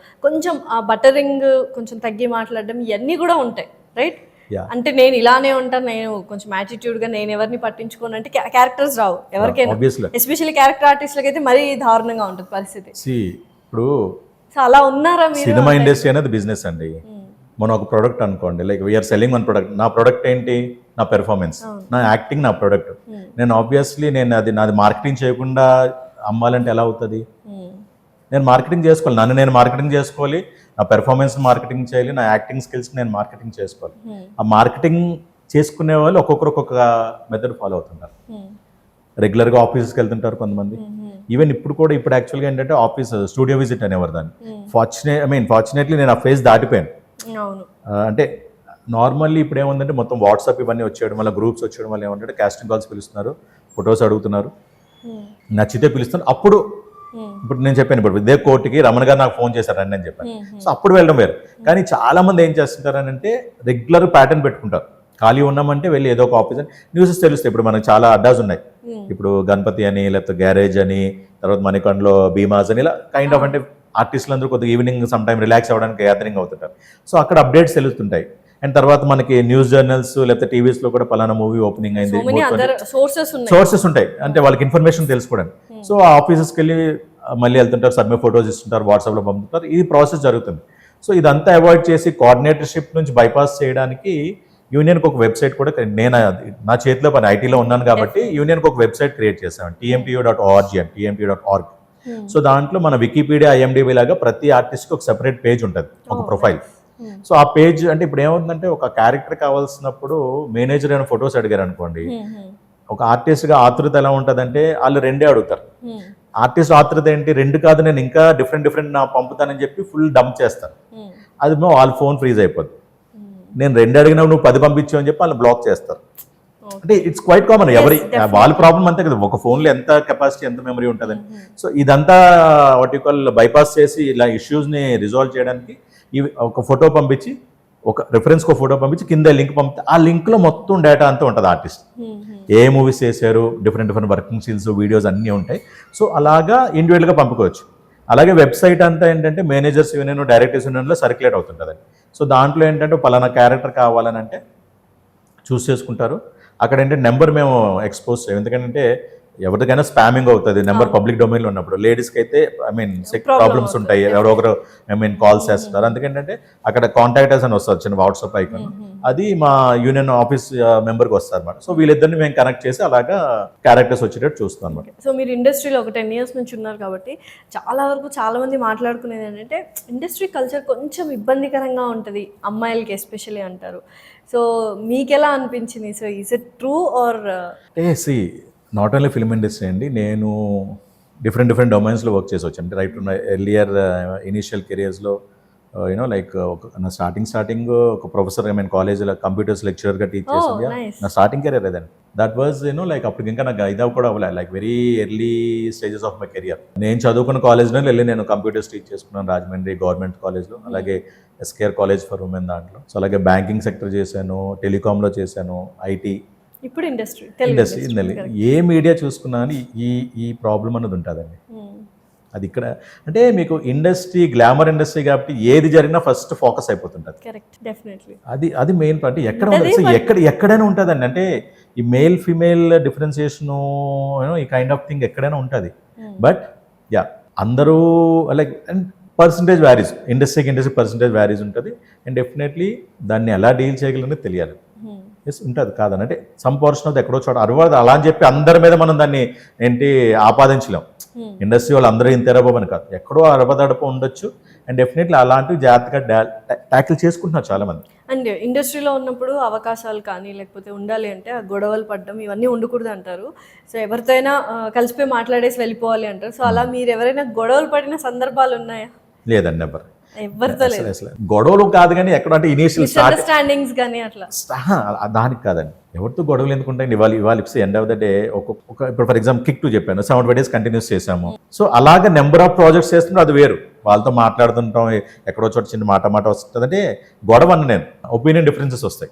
[SPEAKER 1] కొంచెం ఆ బటరింగ్ కొంచెం తగ్గి మాట్లాడడం, ఇవన్నీ కూడా ఉంటాయి రైట్.
[SPEAKER 2] Yeah.
[SPEAKER 1] అంటే నేను ఇలానే ఉంటాను, నేను కొంచెం యాటిట్యూడ్ గా నేను ఎవరిని పట్టించుకోను అంటే క్యారెక్టర్స్ రావు ఎవరికైనా,
[SPEAKER 2] ఆబ్వియస్లీ
[SPEAKER 1] ఎస్పెషల్లీ క్యారెక్టర్ ఆర్టిస్ట్లకి అయితే మరీ దారుణంగా ఉంటుంది పరిస్థితి.
[SPEAKER 2] ఇప్పుడు
[SPEAKER 1] సో అలా ఉన్నారా మీరు?
[SPEAKER 2] సినిమా ఇండస్ట్రీ అనేది బిజినెస్ అండి. మనం ఒక ప్రోడక్ట్ అనుకోండి, like we are selling one product. నా ప్రోడక్ట్ ఏంటి? నా పెర్ఫార్మెన్స్, నా యాక్టింగ్, నా ప్రోడక్ట్. నేను ఆబ్వియస్లీ నేను నాది మార్కెటింగ్ చేయకుండా అమ్మాలంటే ఎలా అవుతుంది? నేను మార్కెటింగ్ చేసుకోవాలి, నన్ను నేను మార్కెటింగ్ చేసుకోవాలి, నా పెర్ఫార్మెన్స్ మార్కెటింగ్ చేయాలి, నా యాక్టింగ్ స్కిల్స్ నేను మార్కెటింగ్ చేసుకోవాలి. ఆ మార్కెటింగ్ చేసుకునే వాళ్ళు ఒక్కొక్కరు ఒక్కొక్క మెథడ్ ఫాలో అవుతుంటారు. రెగ్యులర్గా ఆఫీస్కి వెళ్తుంటారు కొంతమంది. ఈవెన్ ఇప్పుడు యాక్చువల్గా ఏంటంటే ఆఫీస్ స్టూడియో విజిట్ అనేవారు దాన్ని. ఫార్చునేట్లీ నేను ఆ ఫేజ్ దాటిపోయాను. అంటే నార్మల్లీ ఇప్పుడు ఏముందంటే మొత్తం వాట్సాప్ ఇవన్నీ వచ్చేయడం వల్ల, గ్రూప్స్ వచ్చేయడం వల్ల ఏమంటే కాస్టింగ్ కాల్స్ పిలుస్తున్నారు, ఫొటోస్ అడుగుతున్నారు, నచ్చితే పిలుస్తున్నారు. అప్పుడు ఇప్పుడు నేను చెప్పాను, ఇప్పుడు ఇదే కోర్టుకి రమణ గారు నాకు ఫోన్ చేశారని నేను చెప్పాను. సో అప్పుడు వెళ్ళడం వేరు. కానీ చాలా మంది ఏం చేస్తుంటారని అంటే రెగ్యులర్ ప్యాటర్న్ పెట్టుకుంటారు. ఖాళీ ఉన్నామంటే వెళ్ళి ఏదో ఒక ఆఫీస్ అని న్యూసెస్ తెలుస్తాయి. ఇప్పుడు మనకు చాలా అడ్డాస్ ఉన్నాయి. ఇప్పుడు గణపతి అని, లేకపోతే గ్యారేజ్ అని, తర్వాత మణికొండలో భీమాస్ అని, ఇలా కైండ్ ఆఫ్ అంటే ఆర్టిస్టులు అందరూ కొద్దిగా ఈవినింగ్ సమ్ టైం రిలాక్స్ అవ్వడానికి గ్యాదరింగ్ అవుతుంటారు. సో అక్కడ అప్డేట్స్ తెలుస్తుంటాయి. అండ్ తర్వాత మనకి న్యూస్ జర్నల్స్ లేకపోతే టీవీస్ లో కూడా పలానా మూవీ ఓపెనింగ్ అయింది, సోర్సెస్ ఉంటాయి. అంటే వాళ్ళకి ఇన్ఫర్మేషన్ తెలుసుకోవడానికి. సో ఆ ఆఫీసెస్కి వెళ్ళి మళ్ళీ వెళ్తుంటారు, సబ్మిట్ ఫొటోస్ ఇస్తుంటారు, వాట్సాప్లో పంపుతుంటారు. ఈ ప్రాసెస్ జరుగుతుంది. సో ఇదంతా అవాయిడ్ చేసి కోఆర్డినేటర్షిప్ నుంచి బైపాస్ చేయడానికి యూనియన్కి ఒక వెబ్సైట్ కూడా నేను నా చేతిలో పని ఐటీలో ఉన్నాను కాబట్టి యూనియన్కి ఒక వెబ్సైట్ క్రియేట్ చేశాను, tmpu.org అని, tmpu.org. సో దాంట్లో మన వికీపీడియా, IMDb లాగా ప్రతి ఆర్టిస్ట్కి ఒక సెపరేట్ పేజ్ ఉంటుంది, ఒక ప్రొఫైల్. సో ఆ పేజ్ అంటే ఇప్పుడు ఏమవుతుందంటే ఒక క్యారెక్టర్ కావాల్సినప్పుడు మేనేజర్ అయిన ఫొటోస్ అడిగారు అనుకోండి, ఒక ఆర్టిస్ట్గా ఆతృత ఎలా ఉంటుందంటే వాళ్ళు రెండే అడుగుతారు. ఆర్టిస్ట్ ఆతృత ఏంటి? 2 కాదు, నేను ఇంకా డిఫరెంట్ నా పంపుతానని చెప్పి ఫుల్ డంప్ చేస్తాను. అది వాళ్ళ ఫోన్ ఫ్రీజ్ అయిపోద్ది. నేను 2 అడిగినా నువ్వు 10 పంపించావు అని చెప్పి వాళ్ళు బ్లాక్ చేస్తారు. అంటే ఇట్స్ క్వైట్ కామన్. వాళ్ళ ప్రాబ్లం అంతే కదా, ఒక ఫోన్లో ఎంత కెపాసిటీ, ఎంత మెమరీ ఉంటుందని. సో ఇదంతా వాట్ యు కాల్ బైపాస్ చేసి ఇలా ఇష్యూస్ని రిజాల్వ్ చేయడానికి ఒక ఫోటో పంపించి, ఒక రిఫరెన్స్కి ఒక ఫోటో పంపించి కింద లింక్ పంపితే ఆ లింక్లో మొత్తం డేటా అంతా ఉంటుంది. ఆర్టిస్ట్ ఏ మూవీస్ చేశారు, డిఫరెంట్ వర్కింగ్ సీన్స్, వీడియోస్ అన్నీ ఉంటాయి. సో అలాగా ఇండివిజువల్గా పంపుకోవచ్చు. అలాగే వెబ్సైట్ అంతా ఏంటంటే మేనేజర్స్ యూనియన్, డైరెక్టర్స్ యూనియన్లో సర్క్యులేట్ అవుతుంటుంది. సో దాంట్లో ఏంటంటే పలానా క్యారెక్టర్ కావాలని చూస్ చేసుకుంటారు. అక్కడ ఏంటంటే నెంబర్ మేము ఎక్స్పోజ్ చేయం, ఎందుకంటే ఎవరికైనా స్పామింగ్ అవుతుంది నెంబర్ పబ్లిక్ డొమైన్లో ఉన్నప్పుడు. లేడీస్కి అయితే ప్రాబ్లమ్స్ ఉంటాయి, ఎవరో ఒకరు కాల్స్ చేస్తారు. అందుకేంటంటే అక్కడ కాంటాక్టర్స్ అని వస్తారు, చిన్న వాట్సాప్ ఐకాన్, అది మా యూనియన్ ఆఫీస్ మెంబర్కి వస్తారు అనమాట. సో వీళ్ళిద్దరిని మేము కనెక్ట్ చేసి అలాగా క్యారెక్టర్స్ వచ్చేటట్టు చూస్తాం అనమాట.
[SPEAKER 1] సో మీరు ఇండస్ట్రీలో ఒక 10 years నుంచి ఉన్నారు కాబట్టి చాలా వరకు చాలా మంది మాట్లాడుకునేది ఏంటంటే ఇండస్ట్రీ కల్చర్ కొంచెం ఇబ్బందికరంగా ఉంటుంది అమ్మాయిలకి ఎస్పెషల్లీ అంటారు. సో మీకు ఎలా అనిపించింది? So is it true or?
[SPEAKER 2] Not only film industry అండి, నేను డిఫరెంట్ డొమైన్స్లో వర్క్ చేసి వచ్చాను. రైట్ ఎర్లియర్ ఇనీషియల్ కెరియర్స్లో లైక్ నా స్టార్టింగ్ ఒక ప్రొఫెసర్ కాలేజ్లో కంప్యూటర్స్ లెక్చరర్గా టీచ్ చేసింది. నా స్టార్టింగ్ కెరియర్ అదండి. దట్ వాజ్ లైక్ అప్పుడు ఇంకా నాకు ఇదవ కూడా అవ్వలేదు, like very early stages of my career. నేను చదువుకున్న కాలేజ్లో వెళ్ళి నేను కంప్యూటర్స్ టీచ్ చేసుకున్నాను రాజమండ్రి గవర్నమెంట్ కాలేజ్లో, అలాగే SKR కాలేజ్ ఫర్ ఉమెన్ దాంట్లో. సో అలాగే బ్యాంకింగ్ సెక్టర్ చేశాను, టెలికాంలో చేశాను, IT.
[SPEAKER 1] ఇప్పుడు ఇండస్ట్రీ
[SPEAKER 2] ఏ మీడియా చూసుకున్నా ఈ ప్రాబ్లం అన్నది ఉంటుందండి. అది ఇక్కడ అంటే మీకు ఇండస్ట్రీ గ్లామర్ ఇండస్ట్రీ కాబట్టి ఏది జరిగినా ఫస్ట్ ఫోకస్ అయిపోతుంటుంది. అది మెయిన్ పార్ట్. ఎక్కడైనా ఉంటుందండి. అంటే ఈ మేల్ ఫీమేల్ డిఫరెన్సియేషను ఈ కైండ్ ఆఫ్ థింగ్ ఎక్కడైనా ఉంటుంది. బట్ అందరూ like and percentage varies, industry percentage varies ఉంటుంది. అండ్ డెఫినెట్లీ దాన్ని ఎలా డీల్ చేయగలనేది తెలియాలి. ఉంటుంది కాదని అంటే సమ్ పోర్షన్ ఆఫ్ ఎక్కడో చోట అరవదు అలా అని చెప్పి అందరి మీద మనం దాన్ని ఆపాదించలేం. ఇండస్ట్రీ వాళ్ళు అందరూ ఇంతేరబోమని కాదు, ఎక్కడో అరవదడప ఉండొచ్చు. అండ్ డెఫినెట్లీ అలాంటివి జాగ్రత్తగా ట్యాకిల్ చేసుకుంటున్నారు చాలా మంది.
[SPEAKER 1] అండ్ ఇండస్ట్రీలో ఉన్నప్పుడు అవకాశాలు కానీ లేకపోతే ఉండాలి అంటే ఆ గొడవలు పడడం ఇవన్నీ ఉండకూడదు అంటారు. సో ఎవరితో అయినా కలిసిపోయి మాట్లాడేసి వెళ్ళిపోవాలి అంటారు. సో అలా మీరు ఎవరైనా గొడవలు పడిన సందర్భాలు ఉన్నాయా?
[SPEAKER 2] లేదండి, ఎవరు గొడవలు కాదు కానీ ఎక్కడ అంటే ఇనీషియల్
[SPEAKER 1] అండర్స్టాండింగ్స్ కానీ అట్లా
[SPEAKER 2] దానికి కాదండి. ఎవరితో గొడవలు ఎందుకుంటాయి? ఇవాళ ఎండ్ ఆఫ్ ద డే ఇప్పుడు ఫర్ ఎగ్జాంపుల్ కిక్ 2 చెప్పాను, 75 days కంటిన్యూస్ చేసాము. సో అలాగే నెంబర్ ఆఫ్ ప్రాజెక్ట్స్ చేస్తుంటే అది వేరు. వాళ్ళతో మాట్లాడుతుంటాం, ఎక్కడో చోట చిన్న మాట వస్తుంది అంటే గొడవ అన్న నేను ఒపీనియన్ డిఫరెన్సెస్ వస్తాయి.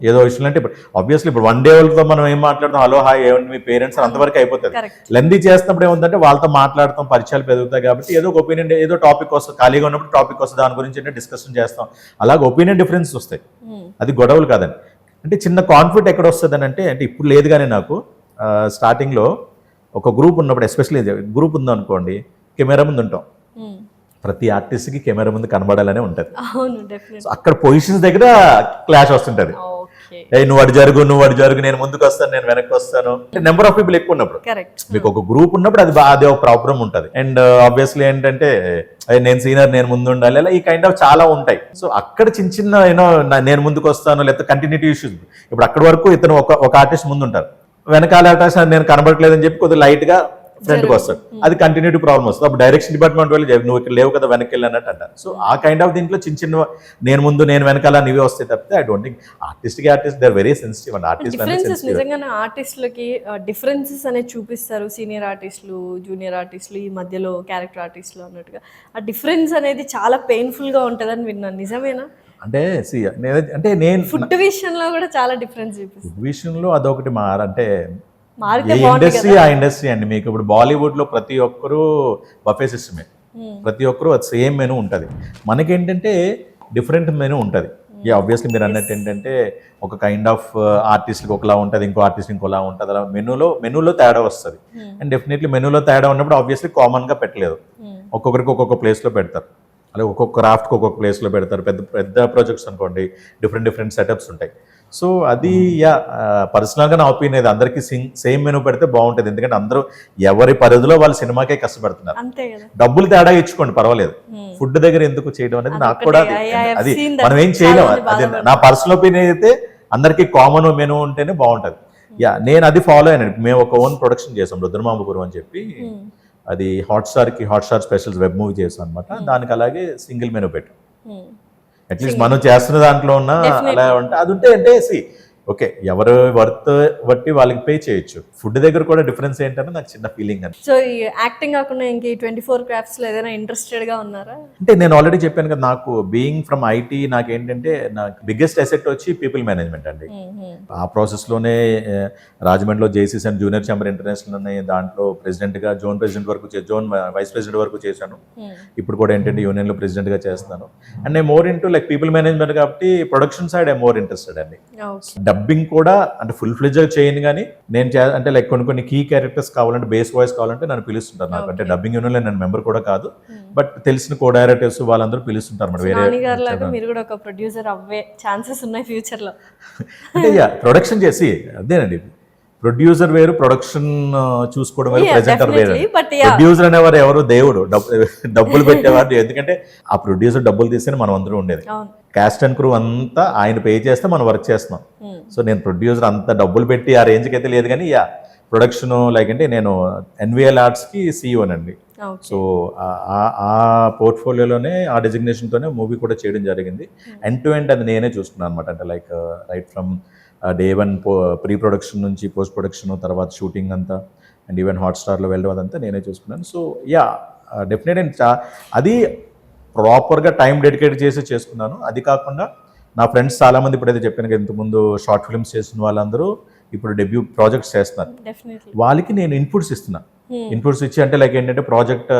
[SPEAKER 2] ఏదో విషయంలో అంటే ఇప్పుడు ఆబ్వియస్లీ ఇప్పుడు వన్ డే వాళ్ళతో మనం ఏం మాట్లాడతాం, హలో హాయ్ ఏమండి మీ పేరెంట్స్ అంతవరకు అయిపోతుంది.
[SPEAKER 1] Correct.
[SPEAKER 2] లెందీ చేస్తున్నప్పుడు ఏముందంటే వాళ్ళతో మాట్లాడతాం, పరిచయాలు పెరుగుతాయి కాబట్టి ఏదో ఒక ఒపీనియన్, ఏదో టాపిక్ వస్తుంది, ఖాళీగా ఉన్నప్పుడు టాపిక్ వస్తుంది, దాని గురించి డిస్కషన్ చేస్తాం, అలాగే ఒపీనియన్ డిఫరెన్స్ వస్తాయి, అది గొడవలు కాదండి. అంటే చిన్న కాన్ఫ్లిక్ట్ ఎక్కడ వస్తుంది అంటే ఇప్పుడు లేదు కానీ నాకు స్టార్టింగ్లో ఒక గ్రూప్ ఉన్నప్పుడు, ఎస్పెషల్లీ గ్రూప్ ఉందనుకోండి, కెమెరా ముందు ఉంటాం, ప్రతి ఆర్టిస్ట్కి కెమెరా ముందు కనబడాలనే ఉంటుంది.
[SPEAKER 1] అవును, డెఫినెట్లీ.
[SPEAKER 2] సో అక్కడ పొజిషన్స్ దగ్గర క్లాష్ వస్తుంటది.
[SPEAKER 1] ఓకే,
[SPEAKER 2] నువ్వు అటు జరుగు, నేను ముందుకు వస్తాను, నేను వెనక్కి వస్తాను. నెంబర్ ఆఫ్ పీపుల్ ఎక్కువ ఉన్నప్పుడు,
[SPEAKER 1] కరెక్ట్.
[SPEAKER 2] మీకు ఒక గ్రూప్ ఉన్నప్పుడు అది ఒక ప్రాబ్లం ఉంటుంది. అండ్ ఆబ్వియస్లీ ఏంటంటే నేను సీనియర్, నేను ముందు ఉండాలి, అలా ఈ కైండ్ ఆఫ్ చాలా ఉంటాయి. సో అక్కడ చిన్న చిన్న నేను ముందుకు వస్తాను, లేకపోతే కంటిన్యూటీ ఇష్యూస్. ఇప్పుడు అక్కడి వరకు ఇతను ఒక ఆర్టిస్ట్ ముందు ఉంటారు, వెనకాల ఆర్టిస్ట్ నేను కనబడట్లేదని చెప్పి కొద్దిగా లైట్ గా ఫ్రంట్కి వస్తాడు, అది కంటిన్యూటీ ప్రాబ్లమ్ వస్తుంది. అప్పుడు డైరెక్షన్ డిపార్ట్మెంట్ వాళ్ళు నువ్వు ఇక్కడ లేవు కదా, వెనక్కి వెళ్ళినట్టు అంటారు. సో ఆ కైండ్ ఆఫ్ దీంట్లో చిన్న చిన్న నేను ముందు నేను వెనకాల నీవే వస్తాయి తప్పితే I don't think artist they are very sensitive and
[SPEAKER 1] differences నిజంగానే ఆర్టిస్టులకి డిఫరెన్సెస్ అనేది చూపిస్తారు. సీనియర్ ఆర్టిస్టులు, జూనియర్ ఆర్టిస్టులు, ఈ మధ్యలో క్యారెక్టర్ ఆర్టిస్టులు అన్నట్టుగా ఆ డిఫరెన్స్ అనేది చాలా పెయిన్ఫుల్ గా ఉంటుందని విన్నాను. నిజమేనా?
[SPEAKER 2] అంటే నేను
[SPEAKER 1] ఫుడ్ విషయంలో కూడా చాలా డిఫరెన్స్ చూపిస్తుంది.
[SPEAKER 2] ఫుడ్ విషయంలో అదొకటి అంటే
[SPEAKER 1] మారితే
[SPEAKER 2] ఏ ఇండస్ట్రీ ఆ ఇండస్ట్రీ అండి. మీకు ఇప్పుడు బాలీవుడ్ లో ప్రతి ఒక్కరు బఫే సిస్టమే, ప్రతి ఒక్కరు అది సేమ్ మెనూ ఉంటుంది. మనకేంటంటే డిఫరెంట్ మెనూ ఉంటుంది. ఆబ్వియస్లీ మీరు అన్నట్టు ఏంటంటే ఒక కైండ్ ఆఫ్ ఆర్టిస్ట్కి ఒకలా ఉంటుంది, ఇంకో ఆర్టిస్ట్ ఇంకోలా ఉంటుంది, అలా మెనూలో తేడా వస్తుంది. అండ్ డెఫినెట్లీ మెనూలో తేడా ఉన్నప్పుడు ఆబ్వియస్లీ కామన్ గా పెట్టలేదు, ఒక్కొక్కరికి ఒక్కొక్క ప్లేస్ లో పెడతారు, అలాగే ఒక్కొక్క క్రాఫ్ట్కి ఒక్కొక్క ప్లేస్లో పెడతారు. పెద్ద పెద్ద ప్రాజెక్ట్స్ అనుకోండి, డిఫరెంట్ సెటప్స్ ఉంటాయి. సో అది పర్సనల్గా నా ఒపీనియన్, అది అందరికీ సేమ్ మెనూ పెడితే బాగుంటుంది. ఎందుకంటే అందరూ ఎవరి పరిధిలో వాళ్ళు సినిమాకే కష్టపడుతున్నారు. డబ్బులు తేడా ఇచ్చుకోండి పర్వాలేదు, ఫుడ్ దగ్గర ఎందుకు చేయడం అనేది నాకు కూడా అది మనం ఏం చేయలేం. అది నా పర్సనల్ ఒపీనియన్ అయితే అందరికీ కామన్ మెనూ ఉంటేనే బాగుంటుంది. నేను అది ఫాలో అయినా. మేము ఒక ఓన్ ప్రొడక్షన్ చేసాం, రుద్రమాంబపురం అని చెప్పి, అది హాట్స్టార్ స్పెషల్స్ వెబ్ మూవీ చేసాం అనమాట. దానికి అలాగే సింగిల్ మెనూ పెట్టాం. అట్లీస్ట్ మనం చేస్తున్న దాంట్లో ఉన్న అలా ఉంటే అది ఉంటే అంటే ఓకే, ఎవరు వర్త్ బట్టి వాళ్ళకి పే చేయొచ్చు. ఫుడ్ దగ్గర కూడా డిఫరెన్స్ ఏంటంటే నాకు చిన్న ఫీలింగ్ అని.
[SPEAKER 1] సో ఈ యాక్టింగ్ కాకుండా ఇంక 24 క్రాఫ్ట్స్ లో ఏదైనా ఇంట్రెస్టెడ్ గా ఉన్నారా?
[SPEAKER 2] అంటే నేను ఆల్రెడీ చెప్పాను కదా, నాకు బీయింగ్ ఫ్రమ్ ఐటీ నాకు ఏంటంటే నాకు బిగ్గెస్ట్ అసెట్ వచ్చి పీపుల్ మేనేజ్మెంట్ అండి. ఆ ప్రాసెస్ లోనే రాజమండ్రిలో JCC and junior chamber international ఉన్నాయి, దాంట్లో ప్రెసిడెంట్ గా జోన్ ప్రెసిడెంట్ వరకు జోన్ వైస్ ప్రెసిడెంట్ వరకు చేశాను. ఇప్పుడు కూడా ఏంటంటే యూనియన్ లో ప్రెసిడెంట్ గా చేస్తున్నాను. అండ్ నేను more into like people management కాబట్టి production side I more interested అండి. డబ్బింగ్ కూడా అంటే ఫుల్ ఫ్లెడ్జ్ చేయను, కానీ నేను అంటే లైక్ కొన్ని కీ క్యారెక్టర్స్ కావాలంటే, బేస్ వాయిస్ కావాలంటే నన్ను పిలుస్తుంటారు. నాకు అంటే డబ్బింగ్ యూనియన్లో నేను మెంబర్ కూడా కాదు, బట్ తెలిసిన కో డైరెక్టర్స్ వాళ్ళందరూ పిలుస్తుంటారు.
[SPEAKER 1] మీరు కూడా ఒక ప్రొడ్యూసర్ అవ్వే ఛాన్సెస్ ఉన్నాయి ఫ్యూచర్ లో.
[SPEAKER 2] అంటే ప్రొడక్షన్ చేసి అదేనండి, ప్రొడ్యూసర్ వేరు, ప్రొడక్షన్ చూసుకోవడం వేరు, ప్రెజెంటర్ వేరు. ప్రొడ్యూసర్ అనేవారు ఎవరు, దేవుడు, డబ్బులు పెట్టేవారు. ఎందుకంటే ఆ ప్రొడ్యూసర్ డబ్బులు తీస్తేనే మనం అందరూ ఉండేది. క్యాస్ట్ అండ్ క్రూ అంతా ఆయన పే చేస్తే మనం వర్క్ చేస్తున్నాం. సో నేను ప్రొడ్యూసర్ అంత డబ్బులు పెట్టి ఆ రేంజ్కి అయితే లేదు, కానీ ప్రొడక్షన్ లైక్ అంటే నేను ఎన్విఎల్ ఆర్ట్స్కి సీఈఓనండి. సో ఆ పోర్ట్ఫోలియోలోనే ఆ డెసిగ్నేషన్తోనే మూవీ కూడా చేయడం జరిగింది. ఎండ్ టు ఎండ్ అది నేనే చూసుకున్నాను అనమాట. అంటే like right from day one pre production నుంచి పోస్ట్ ప్రొడక్షన్, తర్వాత షూటింగ్ అంతా, అండ్ ఈవెన్ హాట్స్టార్లో వెళ్ళడం అదంతా నేనే చూసుకున్నాను. సో డెఫినెట్ అది ప్రాపర్గా టైం డెడికేట్ చేసి చేసుకున్నాను. అది కాకుండా నా ఫ్రెండ్స్ చాలామంది ఇప్పుడైతే చెప్పాను కదా, ఇంతకుముందు షార్ట్ ఫిల్మ్స్ చేసిన వాళ్ళందరూ ఇప్పుడు డెబ్యూ ప్రాజెక్ట్స్ చేస్తున్నారు. వాళ్ళకి నేను ఇన్పుట్స్ ఇస్తున్నా. ఇన్పుట్స్ ఇచ్చి అంటే లైక్ ఏంటంటే ప్రాజెక్ట్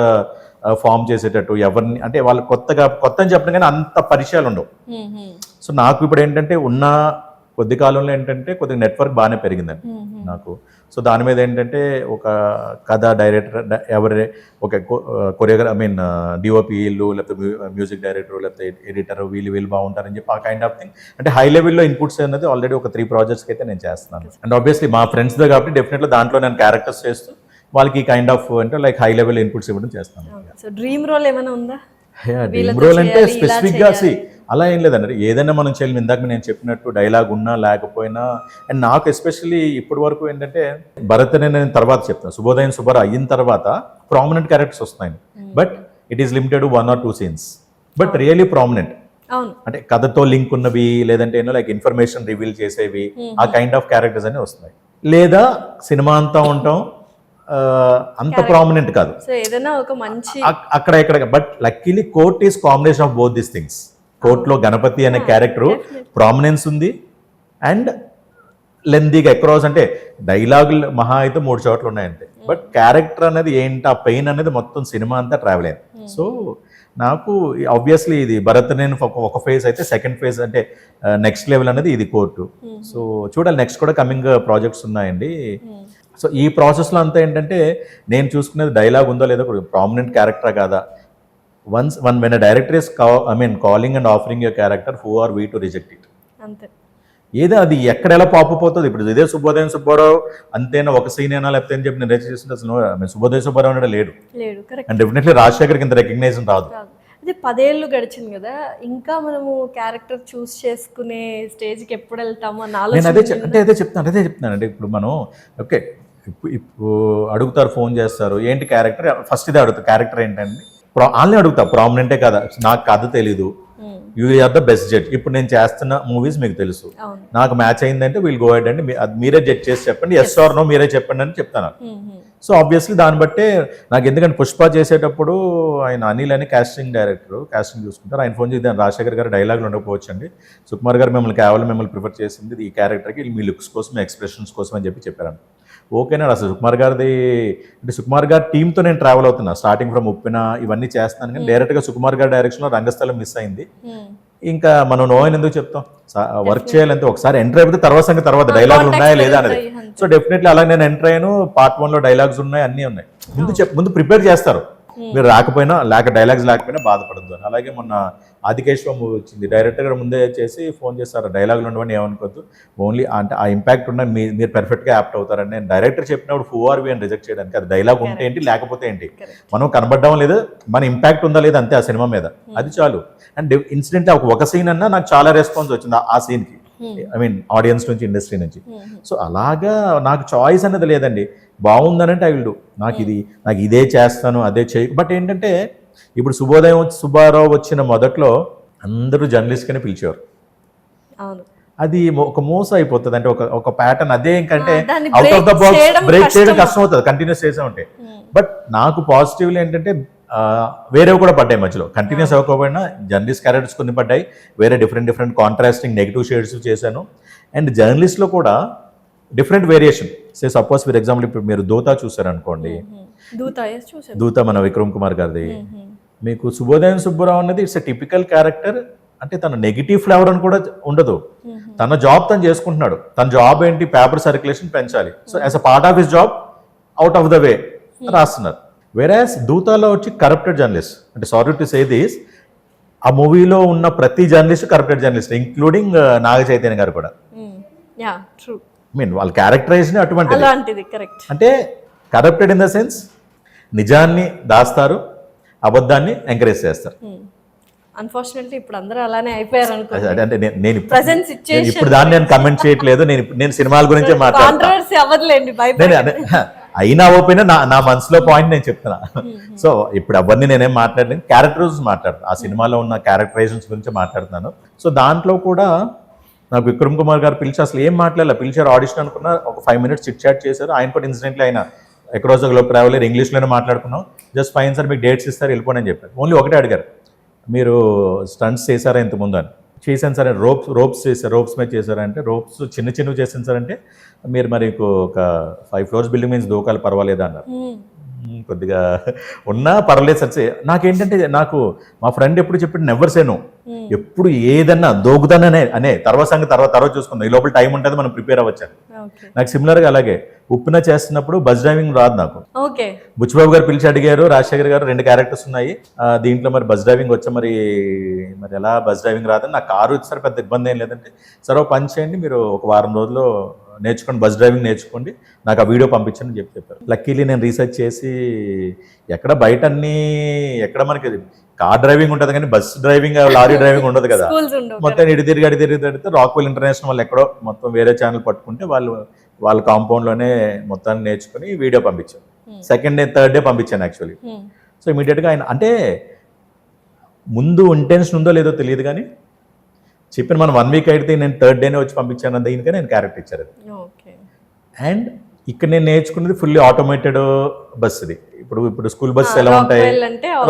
[SPEAKER 2] ఫామ్ చేసేటట్టు ఎవరిని అంటే వాళ్ళు కొత్త అని చెప్పడం కానీ అంత పరిచయాలు ఉండవు. సో నాకు ఇప్పుడు ఏంటంటే ఉన్న కొద్ది కాలంలో ఏంటంటే కొద్దిగా నెట్వర్క్ బాగానే పెరిగిందండి నాకు. సో దాని మీద ఏంటంటే ఒక కథ డైరెక్టర్ ఒక కొరియోగ్రాఫర్ డిఓపీలు, లేకపోతే మ్యూజిక్ డైరెక్టర్, లేకపోతే ఎడిటర్, వీళ్ళు బాగుంటారని చెప్పి ఆ కైండ్ ఆఫ్ థింగ్ అంటే హై లెవెల్లో ఇన్పుట్స్ అనేది ఆల్రెడీ ఒక 3 ప్రాజెక్ట్స్కి అయితే నేను చేస్తున్నాను. అండ్ ఆబ్వియస్లీ మా ఫ్రెండ్స్తో కాబట్టి డెఫినెట్లీ దాంట్లో నేను క్యారెక్టర్స్ చేస్తూ వాళ్ళకి ఈ కైండ్ ఆఫ్ అంటే లైక్ హై లెవెల్ ఇన్పుట్స్ ఇవ్వడం చేస్తాను.
[SPEAKER 1] సో డ్రీమ్ రోల్ ఏమైనా ఉందా?
[SPEAKER 2] డ్రీమ్ రోల్ అంటే స్పెసిఫిక్గా అలా ఏం లేదండి. ఏదైనా మనం చేయాలి, ఇందాక నేను చెప్పినట్టు డైలాగ్ ఉన్నా లేకపోయినా. అండ్ నాకు ఎస్పెషల్లీ ఇప్పటి వరకు ఏంటంటే భరత్ అనే నేను తర్వాత చెప్తాను, శుభోదయం శుభారా అయిన తర్వాత ప్రామినెంట్ క్యారెక్టర్స్ వస్తున్నాయి. But it is limited 1 or 2 scenes, but really prominent. అంటే కథతో లింక్ ఉన్నవి, లేదంటే ఏమో లైక్ ఇన్ఫర్మేషన్ రివీల్ చేసేవి, ఆ కైండ్ ఆఫ్ క్యారెక్టర్స్ అనేవి వస్తున్నాయి. లేదా సినిమా అంతా ఉంటాం, అంత ప్రామినెంట్ కాదు, అక్కడ ఇక్కడ. But luckily court is combination of both these things. కోర్టులో గణపతి అనే క్యారెక్టర్ ప్రామినెన్స్ ఉంది, అండ్ లెందీగా అక్రాస్ అంటే డైలాగులు మహా అయితే 3 చోట్ల ఉన్నాయంతే, బట్ క్యారెక్టర్ అనేది ఏంటి, ఆ పెయిన్ అనేది మొత్తం సినిమా అంతా ట్రావెల్ అయింది. సో నాకు ఆబ్వియస్లీ ఇది భరత్ నేను ఒక ఫేజ్ అయితే, సెకండ్ ఫేజ్ అంటే నెక్స్ట్ లెవెల్ అనేది ఇది కోర్టు. సో చూడాలి, నెక్స్ట్ కూడా కమింగ్ ప్రాజెక్ట్స్ ఉన్నాయండి. సో ఈ ప్రాసెస్లో అంతా ఏంటంటే నేను చూసుకునేది డైలాగ్ ఉందో లేదో, ప్రామినెంట్ క్యారెక్టరా కాదా. when a director is calling and offering your character, who are we to reject it?
[SPEAKER 1] అంతే.
[SPEAKER 2] ఏదో అది ఎక్కడ ఎలా పాపప్ అవుతుంది. ఇప్పుడు ఇదే శుభోదయం సుబ్బారావు అంతేనా, ఒక సీన్ అయినా లేకపోతే అని చెప్పి నేను రేట్ చేస్తుంటే అసలు శుభోదయం సుబ్బారావు అంటే లేడు. అండ్ డెఫినెట్లీ రాజశేఖర్కి ఇంత రికగ్నైజేషన్ రాదు.
[SPEAKER 1] అదే 10 ఏళ్ళు గడిచింది కదా, ఇంకా మనము క్యారెక్టర్ చూస్ చేసుకునే స్టేజ్కి ఎప్పుడు వెళ్తామో అని
[SPEAKER 2] నేను అదే చెప్తాను అంటే ఇప్పుడు మనం ఓకే ఇప్పుడు అడుగుతారు, ఫోన్ చేస్తారు, ఏంటి క్యారెక్టర్, ఫస్ట్ ఇదే అడుగుతారు, క్యారెక్టర్ ఏంటండి, వాళ్ళని అడుగుతా, ప్రామినెంటే కదా, నాకు కథ తెలీదు, you are the best judge. ఇప్పుడు నేను చేస్తున్న మూవీస్ మీకు తెలుసు, నాకు మ్యాచ్ అయిందంటే వీల్ గో హెడ్ అండి, మీరే జడ్జ్ చేసి చెప్పండి, ఎస్ ఆర్ నో మీరే చెప్పండి అని చెప్తాను. సో ఆబ్వియస్లీ దాన్ని బట్టే నాకు, ఎందుకంటే పుష్ప చేసేటప్పుడు ఆయన అనిల్ అని కాస్టింగ్ డైరెక్టర్, కాస్టింగ్ చూసుకుంటారు, ఆయన ఫోన్ చేసి రాజశేఖర్ గారు డైలాగులు ఉండకపోవచ్చు అండి, సుకుమార్ గారు మిమ్మల్ని ప్రిఫర్ చేసింది ఈ క్యారెక్టర్కి, మీ లుక్స్ కోసం, మీ ఎక్స్ప్రెషన్స్ కోసం అని చెప్పారు. ఓకేనా, అసలు సుకుమార్ గారిది అంటే సుకుమార్ గారి టీంతో నేను ట్రావెల్ అవుతున్నా, స్టార్టింగ్ ఫ్రమ్ ఉప్పిన ఇవన్నీ చేస్తాను, కానీ డైరెక్ట్గా సుకుమార్ గారి డైరెక్షన్లో రంగస్థలం మిస్ అయింది. ఇంకా మనం నో అని ఎందుకు చెప్తాం, వర్క్ చేయాలంటే ఒకసారి ఎంటర్ అయిపోతే తర్వాత డైలాగులు ఉన్నాయా లేదా అనేది. సో డెఫినెట్లీ అలా నేను ఎంటర్ అయ్యాను, పార్ట్ 1లో డైలాగ్స్ ఉన్నాయి, అన్నీ ఉన్నాయి, ముందు ప్రిపేర్ చేస్తారు, మీరు రాకపోయినా డైలాగ్స్ లేకపోయినా బాధపడద్దు అని. అలాగే మొన్న ఆదికేశ్వ మూవీ వచ్చింది, డైరెక్టర్ గారు ముందే చేసి ఫోన్ చేస్తారు, డైలాగులు ఉండవని ఏమనుకోవద్దు, ఓన్లీ అంటే ఆ ఇంపాక్ట్ ఉన్న మీరు పర్ఫెక్ట్గా యాప్ట్ అవుతారని. నేను డైరెక్టర్ చెప్పినప్పుడు హూ ఆర్ వి అని రిజెక్ట్ చేయడానికి, అది డైలాగ్ ఉంటే ఏంటి లేకపోతే ఏంటి, మనం కనబడడం లేదు, మన ఇంపాక్ట్ ఉందా లేదా అంతే ఆ సినిమా మీద, అది చాలు. అండ్ ఇన్సిడెంట్ ఒక సీన్ అన్నా నాకు చాలా రెస్పాన్స్ వచ్చింది ఆ సీన్కి, ఆడియన్స్ నుంచి, ఇండస్ట్రీ నుంచి. సో అలాగా నాకు చాయిస్ అనేది లేదండి, బాగుందనంటే ఐ విల్ డూ, నాకు ఇదే చేస్తాను అదే చేయి. బట్ ఏంటంటే ఇప్పుడు సుబ్బారావు వచ్చిన మొదట్లో అందరూ జర్నలిస్ట్గానే పిలిచేవారు, అది ఒక మోసం అయిపోతుంది, అంటే ఒక ప్యాటర్న్ అదే, ఇంకంటే out of the box break చేయడం కష్టం అవుతుంది, కంటిన్యూస్ చేసే ఉంటాయి. బట్ నాకు పాజిటివ్లీ ఏంటంటే వేరేవి కూడా పడ్డాయి మధ్యలో, కంటిన్యూస్ అవ్వకపోయినా జర్నలిస్ట్ క్యారెక్టర్స్ కొన్ని పడ్డాయి, వేరే డిఫరెంట్ కాంట్రాస్టింగ్ నెగిటివ్ షేడ్స్ చేశాను. అండ్ జర్నలిస్ట్లో కూడా different variation, suppose for example ఇప్పుడు మీరు దూత చూసారనుకోండి, దూత మన విక్రమ్ కుమార్ గారిది, మీకు శుభోదయం సుబ్బరావు అనేది ఇట్స్ ఎ టిపికల్ క్యారెక్టర్, అంటే తన నెగిటివ్ ఫ్లేవర్ అని కూడా ఉండదు, తన జాబ్ తను చేసుకుంటున్నాడు, తన జాబ్ ఏంటి, పేపర్ సర్క్యులేషన్ పెంచాలి, so as a part of his job out of the way రాస్తున్నారు. వేరాస్ దూతాలో వచ్చి కరప్టెడ్ జర్నలిస్ట్, అంటే సారీ టు సే దిస్, ఆ మూవీలో ఉన్న ప్రతి journalist corrupted journalist, including Naga Chaitanya గారు కూడా. వాళ్ళ క్యారెక్టరైజేషన్ అటువంటిది, అంటే కరప్టెడ్ ఇన్ ద సెన్స్ నిజాన్ని దాస్తారు, అబద్ధాన్ని ఎంకరేజ్ చేస్తారు.
[SPEAKER 1] అన్ఫార్చునేట్లీ ఇప్పుడు అందరూ అలానే అయిపోయారు అనుకుంటా.
[SPEAKER 2] అంటే నేను ఇప్పుడు దాన్ని నేను కమెంట్ చేయట్లేదు, నేను సినిమాల గురించే మాట్లాడుతాను, అయినా ఓపెన్ నా మనసులో పాయింట్ నేను చెప్తున్నా. సో ఇప్పుడు ఎవరిని నేనేం మాట్లాడలేదు, క్యారెక్టర్స్ మాట్లాడుతాను, ఆ సినిమాలో ఉన్న క్యారెక్టరైజేషన్స్ గురించి మాట్లాడుతున్నాను. సో దాంట్లో కూడా నాకు విక్రమ్ కుమార్ గారు పిలిచి అసలు ఏం మాట్లాడాలి, పిలిచారు ఆడిషన్ అనుకున్నా, ఒక 5 minutes చిట్ చాట్ చేశారు, ఆయన కూడా ఇన్సిడెంట్లీ ఆయన అక్రాస్ ద గ్లోబ్ ట్రావెలర్ ఇంగ్లీష్లోనే మాట్లాడుకున్నాం, జస్ట్ ఫైన్ సార్ మీకు డేట్స్ ఇస్తారు వెళ్ళిపోండి అని చెప్పారు. ఓన్లీ ఒకటే అడిగారు, మీరు స్టంట్స్ చేశారా ఇంతకుముందు అని. చేశాను సార్, రోప్స్ చేశారు, రోప్స్ మీద చేశారంటే, రోప్స్ చిన్నవి చేశాను సార్ అంటే, మీరు మరి ఒక 5 floors బిల్డింగ్ మీద దూకాలి పర్వాలేదా అన్నారు. కొద్దిగా ఉన్నా పర్వాలేదు సార్. నాకేంటంటే నాకు మా ఫ్రెండ్ ఎప్పుడు చెప్పి నెవర్ సేను, ఎప్పుడు ఏదన్నా దోగుతాననే తర్వాత సంగతి తర్వాత చూసుకుందాం, ఈ లోపల టైం ఉంటుంది మనం ప్రిపేర్ అవ్వచ్చు. నాకు సిమిలర్గా అలాగే ఉప్పిన చేస్తున్నప్పుడు బస్ డ్రైవింగ్ రాదు నాకు, బుచ్చిబాబు గారు పిలిచి అడిగారు, రాజశేఖర్ గారు 2 క్యారెక్టర్స్ ఉన్నాయి దీంట్లో, మరి బస్ డ్రైవింగ్ వచ్చా, మరి ఎలా బస్ డ్రైవింగ్ రాదని, నాకు కారు వచ్చేసరి పెద్ద ఇబ్బంది ఏం లేదంటే, సరే పని చేయండి మీరు ఒక వారం రోజుల్లో నేర్చుకోండి, బస్ డ్రైవింగ్ నేర్చుకోండి, నాకు ఆ వీడియో పంపించండి అని చెప్పారు. లక్కీలీ నేను రీసెర్చ్ చేసి ఎక్కడ బయట ఎక్కడ మనకి కార్ డ్రైవింగ్ ఉంటుంది కానీ బస్ డ్రైవింగ్, లారీ డ్రైవింగ్ ఉండదు కదా, మొత్తం ఇడి తిరిగి రాక్వెల్ ఇంటర్నేషనల్ వాళ్ళు ఎక్కడో మొత్తం వేరే ఛానల్ పట్టుకుంటే వాళ్ళ కాంపౌండ్లోనే మొత్తాన్ని నేర్చుకుని వీడియో పంపించాను. 2nd day 3rd day పంపించాను యాక్చువల్లీ. సో ఇమీడియట్గా ఆయన అంటే ముందు ఇంటెన్షన్ ఉందో లేదో తెలియదు కానీ చెప్పిన మనం 1 week అయితే నేను 3rd day వచ్చి పంపించాను, దీనికే నేను క్యారెక్టర్ ఇచ్చారు. అండ్ ఇక్కడ నేను నేర్చుకున్నది ఫుల్లీ ఆటోమేటెడ్ బస్. ఇది ఇప్పుడు స్కూల్ బస్సెస్ ఎలా ఉంటాయి,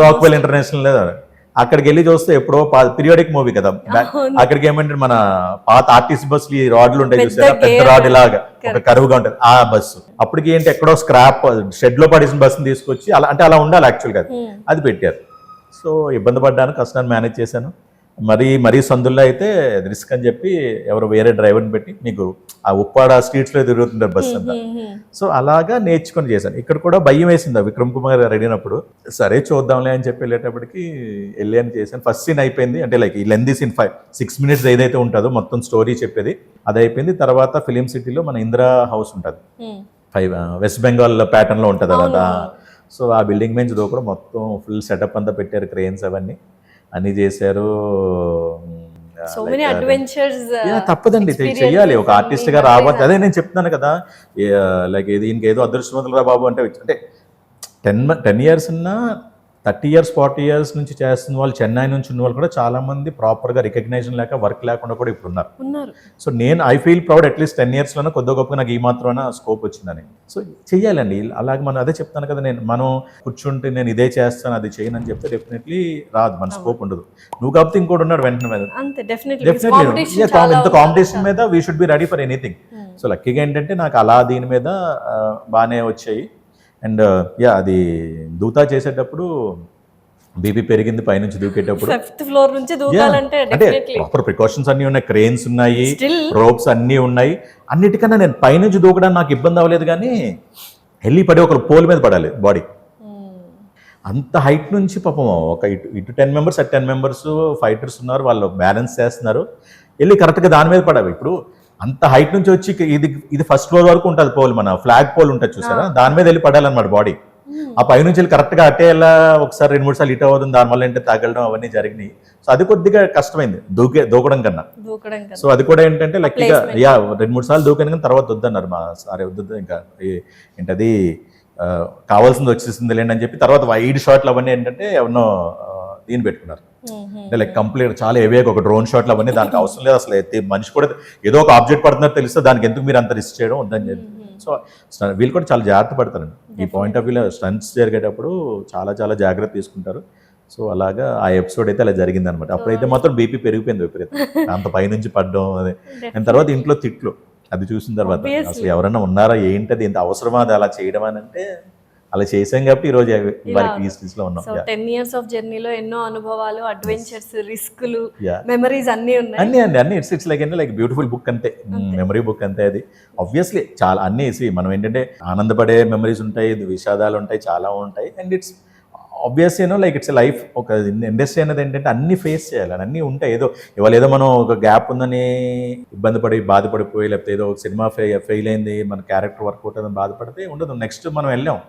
[SPEAKER 2] రాక్వెల్ ఇంటర్నేషనల్ అక్కడికి వెళ్ళి చూస్తే ఎప్పుడో పీరియాడిక్ మూవీ కదా, అక్కడికి ఏమంటే మన పాత ఆర్టీసీ బస్సులు ఈ రాడ్లు ఉంటాయి చూసారా, పెద్ద రాడ్ ఇలాగా ఒక కరువుగా ఉంటుంది ఆ బస్సు. అప్పటికి ఏంటి ఎక్కడో స్క్రాప్ షెడ్ లో పడేసిన బస్సుని తీసుకొచ్చి అలా అంటే అలా ఉండాలి యాక్చువల్గా, అది పెట్టారు. సో ఇబ్బంది పడ్డాను, కష్టాన్ని మేనేజ్ చేశాను. మరీ సందుల్లో అయితే రిస్క్ అని చెప్పి ఎవరు వేరే డ్రైవర్ని పెట్టి మీకు ఆ ఉప్పాడ స్ట్రీట్స్లో తిరుగుతుంటారు బస్ అంతా. సో అలాగా నేర్చుకొని చేశాను. ఇక్కడ కూడా భయం వేసింది విక్రమ్ కుమార్ గారు అడిగినప్పుడు, సరే చూద్దాంలే అని చెప్పి వెళ్ళేటప్పటికి వెళ్ళి చేశాను. ఫస్ట్ సీన్ అయిపోయింది, అంటే లైక్ ఈ లెందీ సీన్ 6 minutes ఏదైతే ఉంటుందో మొత్తం స్టోరీ చెప్పేది అది అయిపోయింది. తర్వాత ఫిలిం సిటీలో మన ఇందిరా హౌస్ ఉంటుంది, వెస్ట్ బెంగాల్ ప్యాటర్న్ లో ఉంటుంది కదా. సో ఆ బిల్డింగ్ మీద కూడా మొత్తం ఫుల్ సెటప్ అంతా పెట్టారు, క్రెయిన్స్ అవన్నీ అన్ని చేశారు. తప్పదండి, చెయ్యాలి ఒక ఆర్టిస్ట్ గా రాబోతుంది. అదే నేను చెప్తున్నాను కదా, లైక్ ఇంకేదో అదృష్టవంతులు రా బాబు అంటే 10 years ఉన్నా 30 years 40 years నుంచి చేస్తున్న వాళ్ళు, చెన్నై నుంచి ఉన్న వాళ్ళు కూడా చాలా మంది ప్రాపర్ గా రికగ్నైజేషన్ లేక వర్క్ లేకుండా కూడా ఇప్పుడు ఉన్నారు. సో నేను I feel proud, at least 10 years లోనే కొద్ది గొప్పగా నాకు ఈ మాత్రమే స్కోప్ వచ్చిందని. సో చెయ్యాలండి. అలాగే మనం అదే చెప్తాను కదా, మనం కూర్చుంటే నేను ఇదే చేస్తాను అది చేయను అని చెప్తే డెఫినెట్లీ రాదు, మన స్కోప్ ఉండదు. నువ్వు కాబట్టి ఇంకోటి ఉన్నాడు వెంటనే ఇంత కాంపిటీషన్ మీద we should be ready for anything. So లక్కీగా ఏంటంటే నాకు అలా దీని మీద బాగానే వచ్చాయి. అండ్ అది దూతా చేసేటప్పుడు బీపీ పెరిగింది పైనుంచి దూకేటప్పుడు.
[SPEAKER 1] 5th floor నుంచి దూకాలంటే
[SPEAKER 2] అంటే ప్రాపర్ ప్రికాషన్స్ అన్ని ఉన్నాయి, క్రేన్స్ ఉన్నాయి, రోప్స్ అన్ని ఉన్నాయి. అన్నిటికన్నా నేను పైనుంచి దూకడానికి నాకు ఇబ్బంది అవ్వలేదు, కానీ వెళ్ళి పడి ఒక పోల్ మీద పడాలి బాడీ. అంత హైట్ నుంచి పాపం ఒక ఇటు 10 members అటు 10 members ఫైటర్స్ ఉన్నారు, వాళ్ళు బ్యాలెన్స్ చేస్తున్నారు, వెళ్ళి కరెక్ట్గా దాని మీద పడాలి. ఇప్పుడు అంత హైట్ నుంచి వచ్చి ఇది ఫస్ట్ ఫ్లోర్ వరకు ఉంటుంది పోల్, మన ఫ్లాగ్ పోల్ ఉంటుంది చూసారా, దాని మీద వెళ్ళి పడాలన్నమాట బాడీ. ఆ పై నుంచి వెళ్ళి కరెక్ట్గా అట్టే వెళ్ళా, ఒకసారి 2-3 సార్లు ఇటు అవుతుంది, దానివల్ల ఏంటంటే తగలడం అవన్నీ జరిగినాయి. సో అది కొద్దిగా కష్టమైంది దూకడం కన్నా. సో అది కూడా ఏంటంటే లక్కీగా 2-3 సార్లు దూకాను, కానీ తర్వాత వద్దన్నారు మా సారే, వద్దు ఇంకా ఏంటది కావాల్సింది వచ్చేసింది లేండి అని చెప్పి తర్వాత వైడ్ షాట్లు అవన్నీ ఏంటంటే ఎవరినో దీన్ని పెట్టుకున్నారు, అంటే లైక్ కంప్లీట్ చాలా హెవీగా ఒక డ్రోన్ షాట్లు అవన్నీ దానికి అవసరం లేదు అసలు. మనిషి కూడా ఏదో ఒక ఆబ్జెక్ట్ పడుతున్నట్టు తెలిస్తే దానికి ఎందుకు మీరు అంత రిస్క్ చేయడం వద్దని చెప్పి. సో వీళ్ళు కూడా చాలా జాగ్రత్త పడతారండి ఈ పాయింట్ ఆఫ్ వ్యూలో. స్టంట్స్ జరిగేటప్పుడు చాలా చాలా జాగ్రత్త తీసుకుంటారు. సో అలాగా ఆ ఎపిసోడ్ అయితే అలా జరిగింది అనమాట. అప్పుడైతే మాత్రం బీపీ పెరిగిపోయింది విపరీతం, అంత పైనుంచి పడడం అది. అండ్ తర్వాత ఇంట్లో తిట్లు అది చూసిన తర్వాత అసలు ఎవరైనా ఉన్నారా ఏంటది, ఇంత అవసరమా అది అలా చేయడం అని అంటే అలా చేసాం కాబట్టి ఈ రోజు ఈ స్టేజ్ లో ఉన్నాం.
[SPEAKER 1] 10 years ఆఫ్ జర్నీలో ఎన్నో అనుభవాలు, అడ్వెంచర్స్, రిస్కులు, మెమరీస్ అన్ని ఉన్నాయి.
[SPEAKER 2] అన్ని ఇట్స్ లైక్ బ్యూటిఫుల్ బుక్ అంతే, మెమరీ బుక్ అంతే. అది ఆబ్వియస్లీ చాలా అన్ని మనం ఏంటంటే ఆనందపడే మెమరీస్ ఉంటాయి, విషాదాలు ఉంటాయి, చాలా ఉంటాయి. And it's obvious like it's life. ఒక ఇండస్ట్రీ అనేది ఏంటంటే అన్ని ఫేస్ చేయాలి, అన్నీ ఉంటాయి. ఇవాళ ఏదో మనం ఒక గ్యాప్ ఉందని ఇబ్బంది పడి బాధపడిపోయి, లేకపోతే ఏదో ఒక సినిమా ఫెయిల్ అయింది మన క్యారెక్టర్ వర్కౌట్ అని బాధపడితే ఉండదు. నెక్స్ట్ మనం వెళ్ళాం,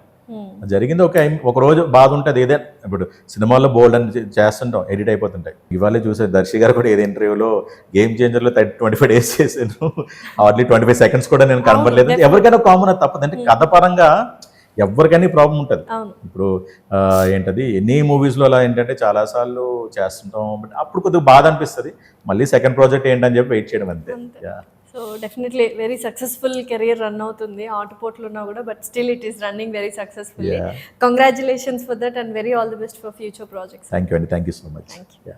[SPEAKER 2] జరిగింది ఒక రోజు బాధ ఉంటుంది. ఏదే ఇప్పుడు సినిమాల్లో బోల్డ్ అని చేస్తుంటాం, ఎడిట్ అయిపోతుంటాయి. ఇవాళ చూసే దర్శి గారు కూడా ఏదో ఇంటర్వ్యూలో గేమ్ చేంజర్లో 25 days చేశాను, హార్డ్లీ 25 seconds కూడా నేను కనబడలేదు. ఎవరికైనా కామన్ అది తప్పదు, అంటే కథ పరంగా ఎవరికైనా ప్రాబ్లం ఉంటుంది. ఇప్పుడు ఏంటది ఎన్ని మూవీస్లో అలా ఏంటంటే చాలాసార్లు చేస్తుంటాం, బట్ అప్పుడు కొద్దిగా బాధ అనిపిస్తుంది. మళ్ళీ సెకండ్ ప్రాజెక్ట్ ఏంటని చెప్పి వెయిట్ చేయడం అంతే.
[SPEAKER 1] So definitely very successful career run అవుతుంది, ఆటుపోట్లు ఉన్నా కూడా, but still it is running very successfully. Congratulations for that and very all the best for future projects.
[SPEAKER 2] Thank you అండి, thank you so much.
[SPEAKER 1] Thank you.